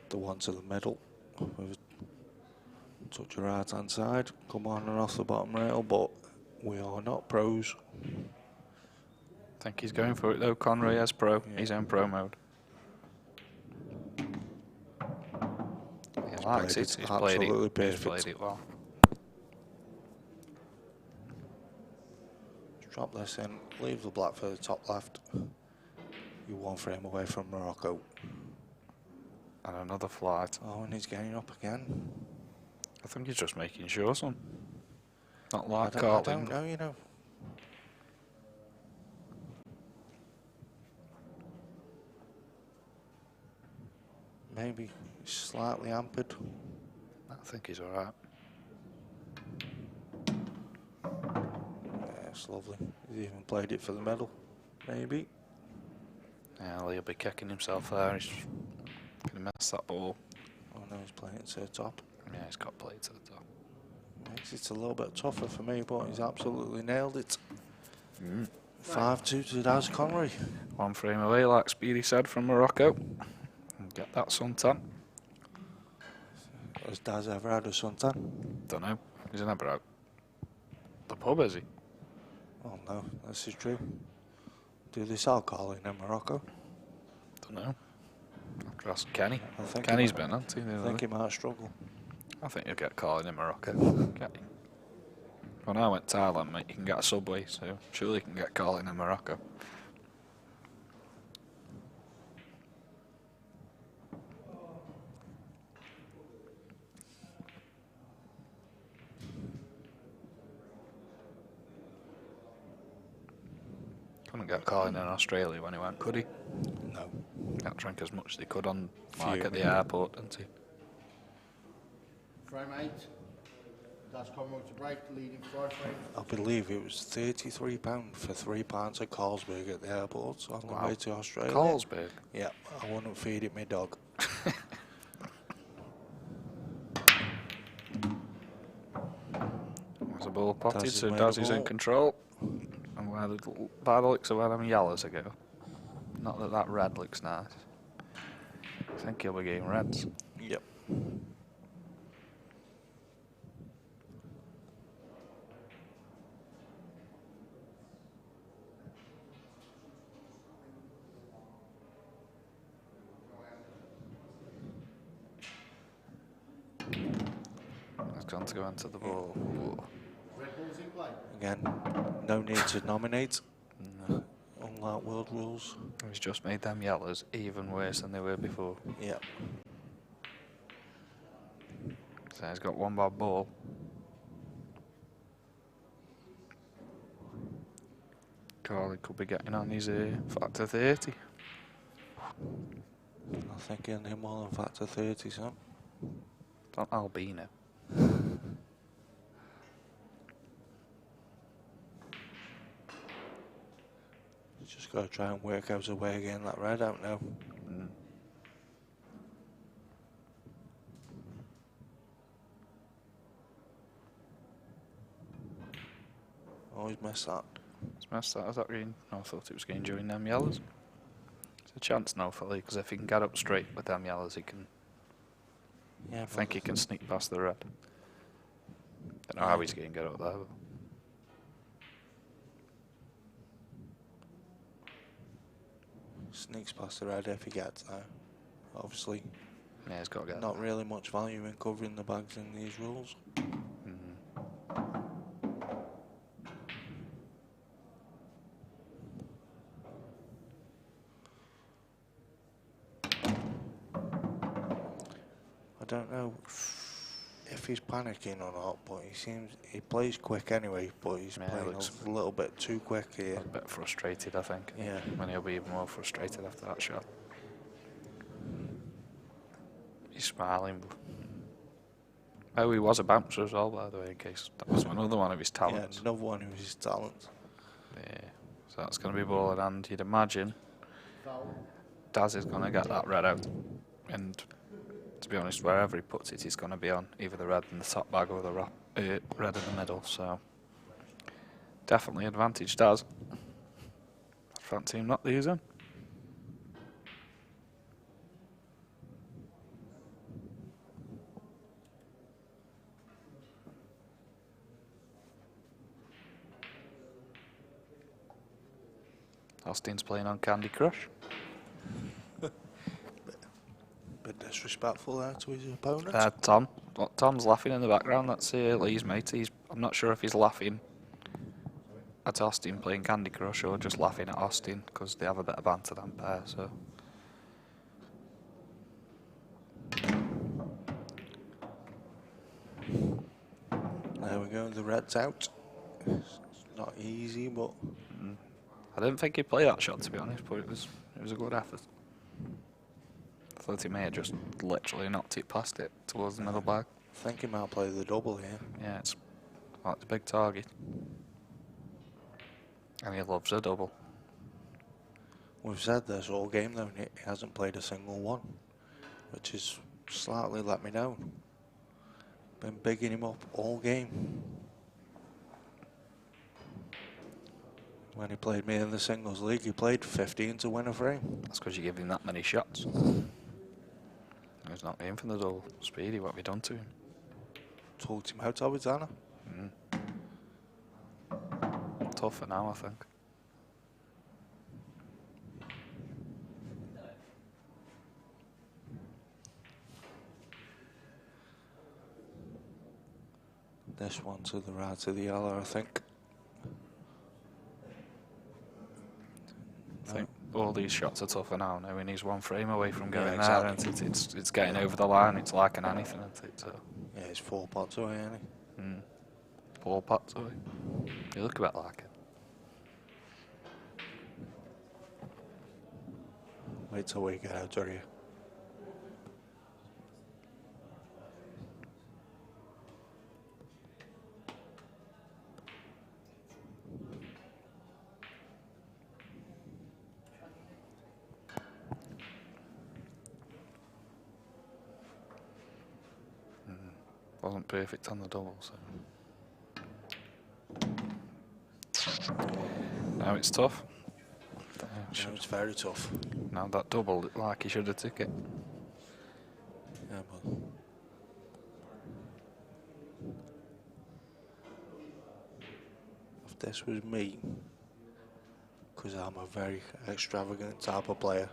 the one to the middle with a touch of right hand side, come on and off the bottom rail, but we are not pros. I think he's going for it though. Conroy as pro. Yeah. He's in pro mode. He likes it. He's played it. Absolutely He's perfect. played it well. Drop this in, leave the black for the top left. You're one frame away from Morocco. And another flight. Oh, and he's getting up again. I think he's just making sure, son. Not like I Carlin. don't know, you know. Maybe slightly hampered. I think he's alright. Yeah, it's lovely. He's even played it for the medal. Maybe. Yeah, well, he'll be kicking himself there. He's going to mess that ball. Oh no, he's playing it to the top. Yeah, he's got played to the top. Makes it a little bit tougher for me, but he's absolutely nailed it. 5-2 to Daz Conroy. One frame away, like Speedy said, from Morocco. Get that suntan. Has Daz ever had a suntan? Don't know. He's never out the pub, is he? Oh no, this is true. Do they sell alcohol in Morocco? Don't know. I'll have to ask Kenny. I think Kenny's he been, hasn't he? I think he might struggle. I think you'll get caught in Morocco. When I went to Thailand, mate, you can get a subway, so surely you can get caught in Morocco. Couldn't get caught in Australia when he went, could he? No. Can't drink as much as they could on Mike at the airport, didn't he? Frame 8. Daz Conroy to break, leading 5 frames. I believe it was £33 for 3 pints at Carlsberg at the airport on the way to Australia. Carlsberg? Yeah, I wouldn't feed it my dog. There's a ball potted, Daz has so made Daz a is in ball. control. And by the looks of where them yellows ago. Not that that red looks nice. I think he'll be getting reds. Yep. He's going to go into the ball. Red Bull's in play. Again, no need to nominate. No. Unlike world rules. He's just made them yellows even worse than they were before. Yep. So he's got one bad ball. Carly could be getting on his factor 30. I think he'll need more than factor 30, son. Don't albino. You just got to try and work out a way again that red out now. Always missed that. It's messed that. Is that green? No, I thought it was going during them yellows. It's a chance now for Lee, because if he can get up straight with them yellows, he can. Yeah, I think he can sneak past the red. Don't know how he's going to get up there. But sneaks past the red if he gets there. Obviously, yeah, he's got to get not there. really much value in covering the bags in these rules. I don't know if he's panicking or not, but he plays quick anyway, but he's playing looks a little bit too quick here. A bit frustrated, I think. Yeah. And he'll be even more frustrated after that shot. He's smiling. Oh, he was a bouncer as well, by the way, in case that was another one of his talents. Yeah, another one of his talents. Yeah. So that's going to be ball in hand, you'd imagine. Foul. Daz is going to get that red out. And to be honest, wherever he puts it, he's going to be on either the red in the top bag or the red in the middle. So definitely advantage Daz. I fancy him not losing. Austin's playing on Candy Crush. Bit disrespectful there to his opponent. Tom's laughing in the background. That's Lee's mate. I'm not sure if he's laughing at Austin playing Candy Crush or just laughing at Austin because they have a bit of banter, them pair. So. There we go, the red's out. It's not easy, but I didn't think he'd play that shot, to be honest, but it was a good effort. I thought he may have just literally knocked it past it towards the middle bag. I think he might play the double here. Yeah, it's a big target. And he loves a double. We've said this all game though, he hasn't played a single one, which has slightly let me down. Been bigging him up all game. When he played me in the singles league, he played 15 to win a frame. That's because you give him that many shots. He's not aiming for the double. Speedy, what have you done to him? Talked him out of it, Anna. Tough for now, I think. This one to the right of the yellow, I think. I think all these shots are tougher now, knowing he's one frame away from going there, exactly. and it's getting over the line. It's like an anything, isn't it? So. Yeah, he's 4 pots away, isn't he? 4 pots away. You look a bit like it. Wait till we get out of here. Wasn't perfect on the double, so. Now it's tough. Now it's very tough. Now that double looked like he should have took it. Yeah, but if this was me, because I'm a very extravagant type of player,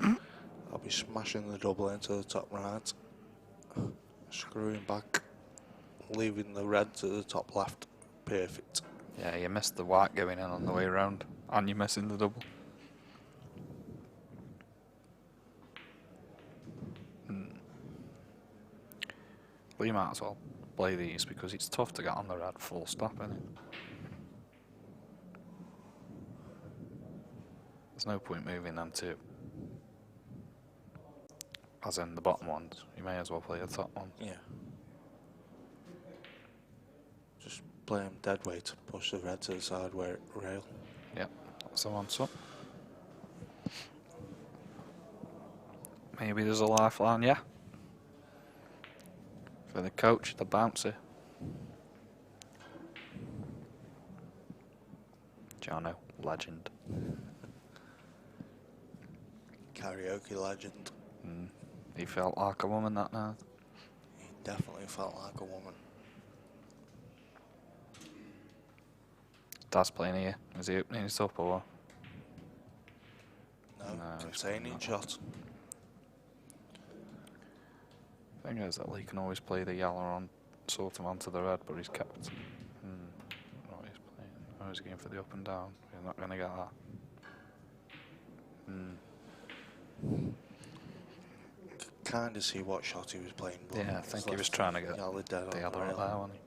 I'll be smashing the double into the top right, screwing back, leaving the red to the top left. Perfect. Yeah, you missed the white going in on the way round, and you're missing the double. Well, you might as well play these because it's tough to get on the red full stop, isn't it? There's no point moving them two. As in the bottom ones, you may as well play the top one. Yeah. Just play them dead weight, push the red to the side where it rail. Yeah, that's the one, so. Maybe there's a lifeline, yeah. For the coach, the bouncer. Jono, legend. Karaoke legend. He felt like a woman that night. He definitely felt like a woman. Daz playing here. Is he opening it up or what? No, he's containing not. shot. Thing is that Lee can always play the yellow on, sort of onto the red, but he's kept. What he's playing? Oh, he's going for the up and down. He's not going to get that. Kind of see what shot he was playing. But Yeah, I think he was trying to get the other up there, wasn't he?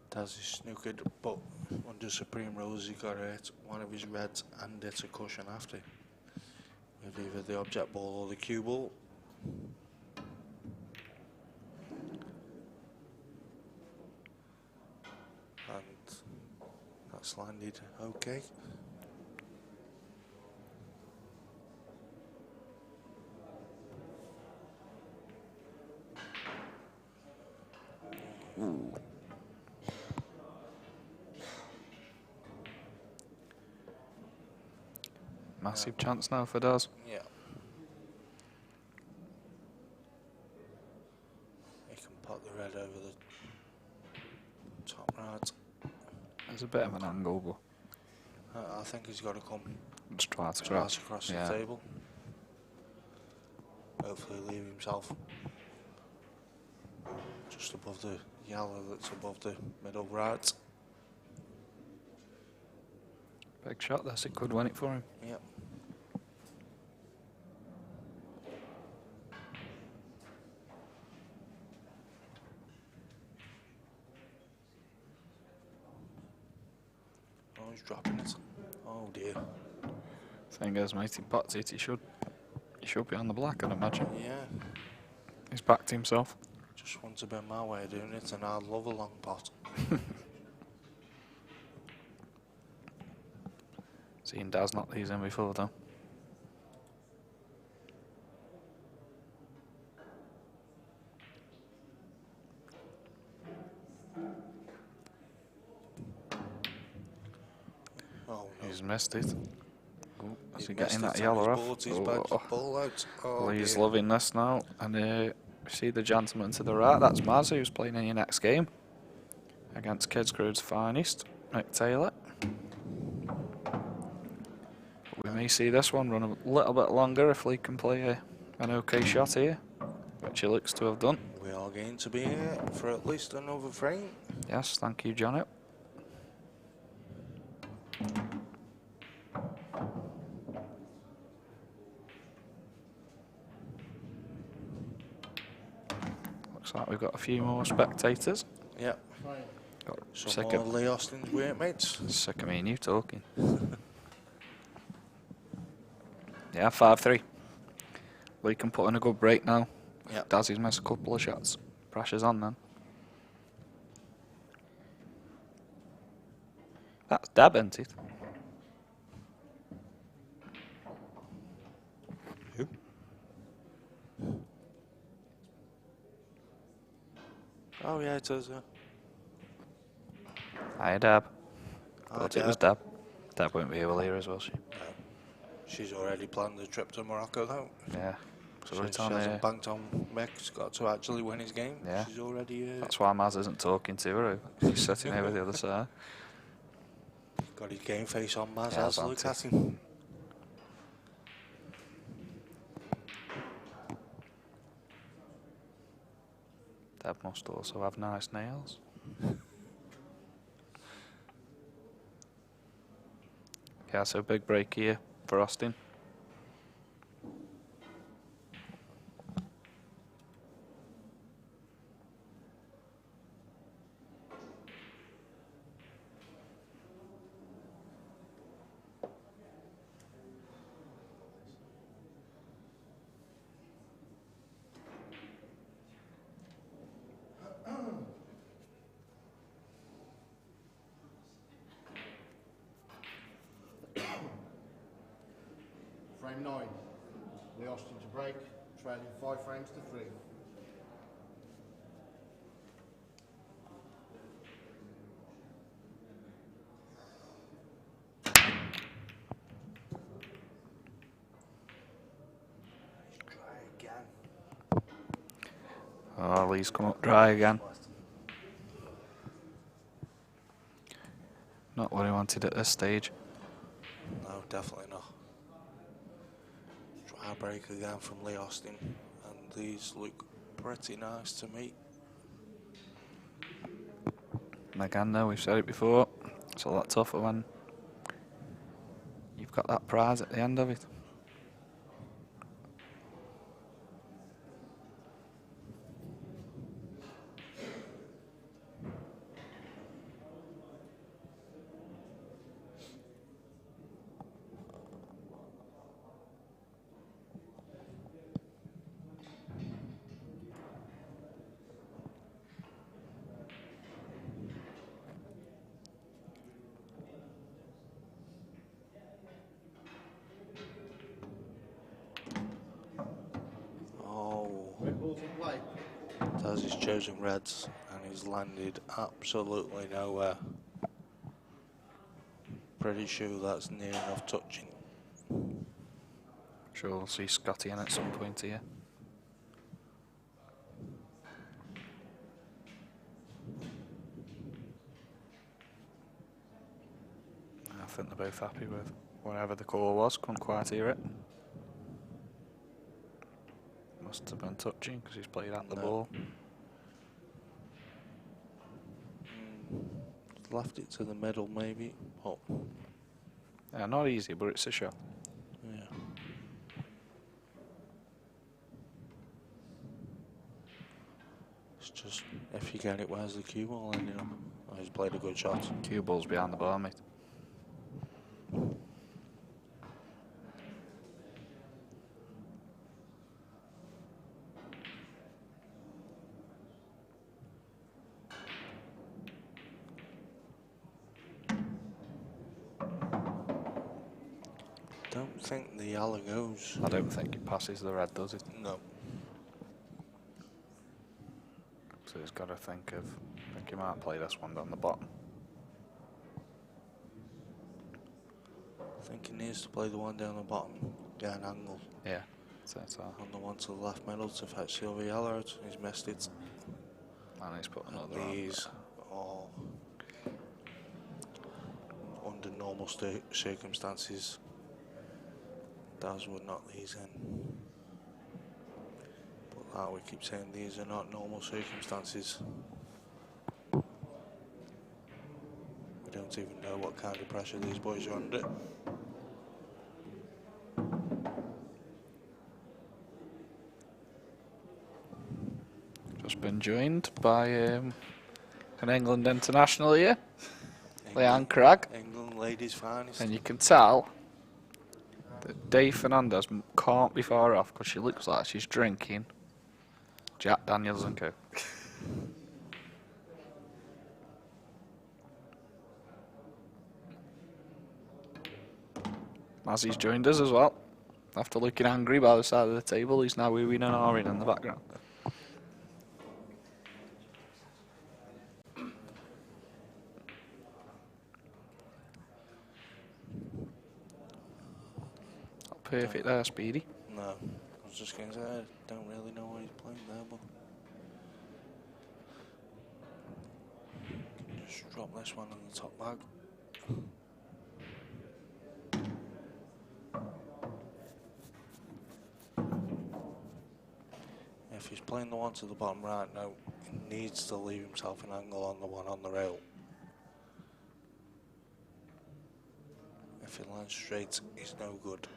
Daz is snookered, but under Supreme rules he got to hit one of his reds and hit a cushion after, with either the object ball or the cue ball. And that's landed okay. Ooh. Massive chance now for Daz. Yeah. He can pop the red over the top right. There's a bit of an angle, but I think he's got to come just try to straight scratch. across Yeah. the table. Hopefully leave himself just above the yellow that's above the middle right. Big shot this, it could win it for him. Yep. Oh, he's dropping it. Oh dear. Thing is, mate, he pots it, he should be on the black, I'd imagine. Yeah. He's backed himself. Just wants a bit my way of doing it, and I'd love a long pot. Seen Daz knock these in before, though. Oh no. He's missed it. Ooh, is he missed getting that it, and yellow he's off? brought his ball out. Oh, Well, he's dear. loving this now. And see the gentleman to the right, that's Maz, who's playing in your next game against Kids Crew's finest, Mick Taylor. We may see this one run a little bit longer if Lee can play an okay shot here, which he looks to have done. We are going to be here for at least another frame. Yes, thank you, Johnny. Looks like we've got a few more spectators. Yep. Got Some sick more of, Lee Austin's workmates. sick of me and you talking. Yeah, 5-3. Lee can put in a good break now. Yep. Dazzy's missed a couple of shots. Pressure's on then. That's dab, isn't it? Who? Oh yeah, it is. Hi, Dab. Hi, Thought it was Dab. Dab won't be able here as well, she. She's already planned the trip to Morocco though. Yeah. So She it's on hasn't banked on Mick. She's got to actually win his game. Yeah. She's already That's why Maz isn't talking to her. She's sitting over the other side. got his game face on. Maz Yeah, has that's look it. at him. Dab must also have nice nails. Yeah, so big break here for Austin. Frame 9. Lee Austin to break, trailing 5 frames to 3. Try again. Oh, Lee's come up dry again. Not what he wanted at this stage. No, definitely not. Try break again from Lee Austin, and these look pretty nice to me. And again, though, we've said it before, it's a lot tougher when you've got that prize at the end of it. Daz is chosen reds and he's landed absolutely nowhere. Pretty sure that's near enough touching. Sure, we'll see Scotty in at some point here. I think they're both happy with whatever the call was. Couldn't quite hear it. Must have been touching because he's played at the ball. Left it to the middle maybe. Oh. Yeah, not easy, but it's a shot. Yeah. It's just, if you get it, where's the cue ball ending up? Oh, he's played a good shot. Cue ball's behind the bar, mate. Don't think the yellow goes. I don't think it passes the red, does it? No. So he's got to think of. I think he might play this one down the bottom. I think he needs to play the one down the bottom, get an angle. Yeah, so it's On the one to the left middle to fetch the other yellow out. He's missed it. and he's put another And on. these are under normal circumstances. Daz would not these in. But like we keep saying, these are not normal circumstances. We don't even know what kind of pressure these boys are under. Just been joined by an England international here, Leanne Cragg, England ladies finest. and you can tell that Dave Fernandez can't be far off because she looks like she's drinking Jack Daniels and Co. Mazzy's joined us as well. After looking angry by the side of the table, he's now oohing and ahhing in the background. Not perfect there, Speedy. No, I was just going to say, I don't really know why he's playing there, but just drop this one in the top bag. If he's playing the one to the bottom right now, he needs to leave himself an angle on the one on the rail. If he lands straight, he's no good.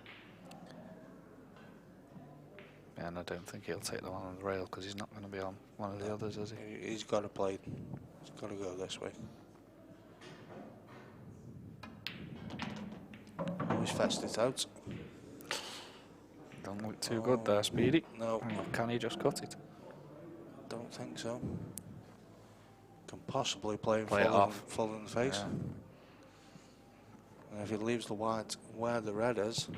Yeah, and I don't think he'll take the one on the rail because he's not going to be on one of the others, is he? He's got to play. He's got to go this way. Oh, he's fetched it out. Don't look too good there, Speedy. No, Oh, can he just cut it? don't think so. Can possibly play him Play it off. full in the face. Yeah. And if he leaves the white where the red is,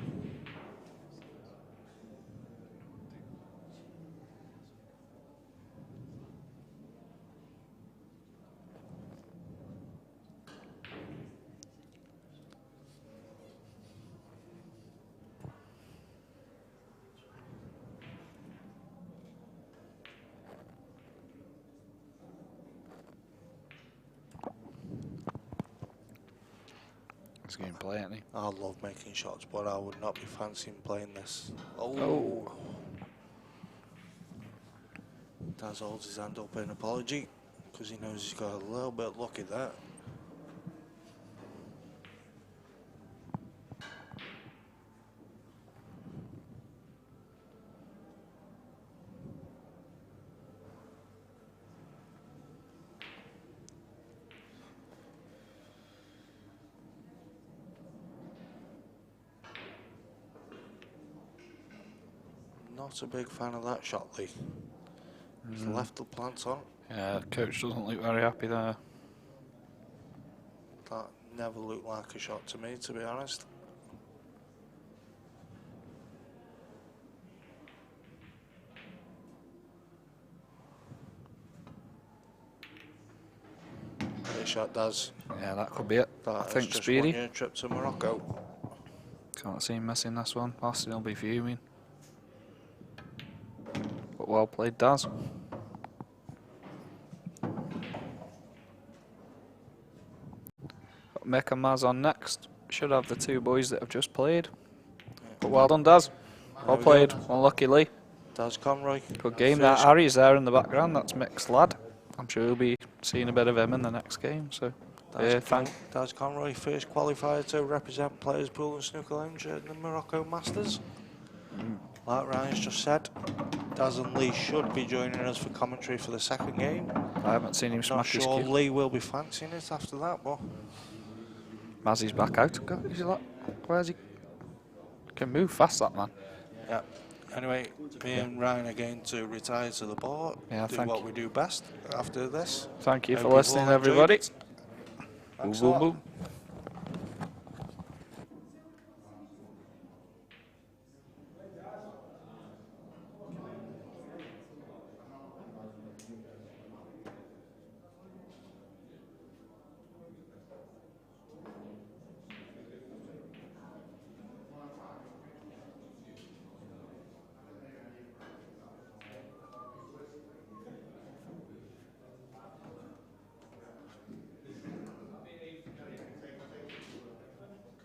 He's going to play, isn't he? I love making shots, but I would not be fancying playing this. Oh. Daz holds his hand up in apology because he knows he's got a little bit lucky there. Not a big fan of that shot, Lee. He's left the plant on. Yeah, the coach doesn't look very happy there. That never looked like a shot to me, to be honest. penalty shot, Daz. Yeah, that could be it. I That think has just Speedy. won your trip to Morocco. Can't see him missing this one. Austin will be fuming. But well played, Daz. Got Mick and Maz on next. Should have the two boys that have just played. But well done, Daz. Well played. Unlucky Lee. Daz Conroy. Good game. That Harry's there in the background. That's Mick's lad. I'm sure we'll be seeing a bit of him in the next game. So, Daz Conroy, first qualifier to represent Players Pool and Snooker Lounge in the Morocco Masters. Like Ryan's just said, Daz and Lee should be joining us for commentary for the second game. I haven't seen him Not smash his sure cue. Lee will be fancying it after that, but Mazzy's back out. Is he like, where's he? Can move fast, that man. yeah. Anyway, me and Ryan are going to retire to the bar, Yeah, do thank what you. we do best after this. Thank you for Hope you've listening, all enjoyed everybody. it. Thanks a Boom, lot. boom.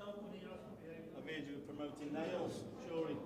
I made you promoting nails, Shuri.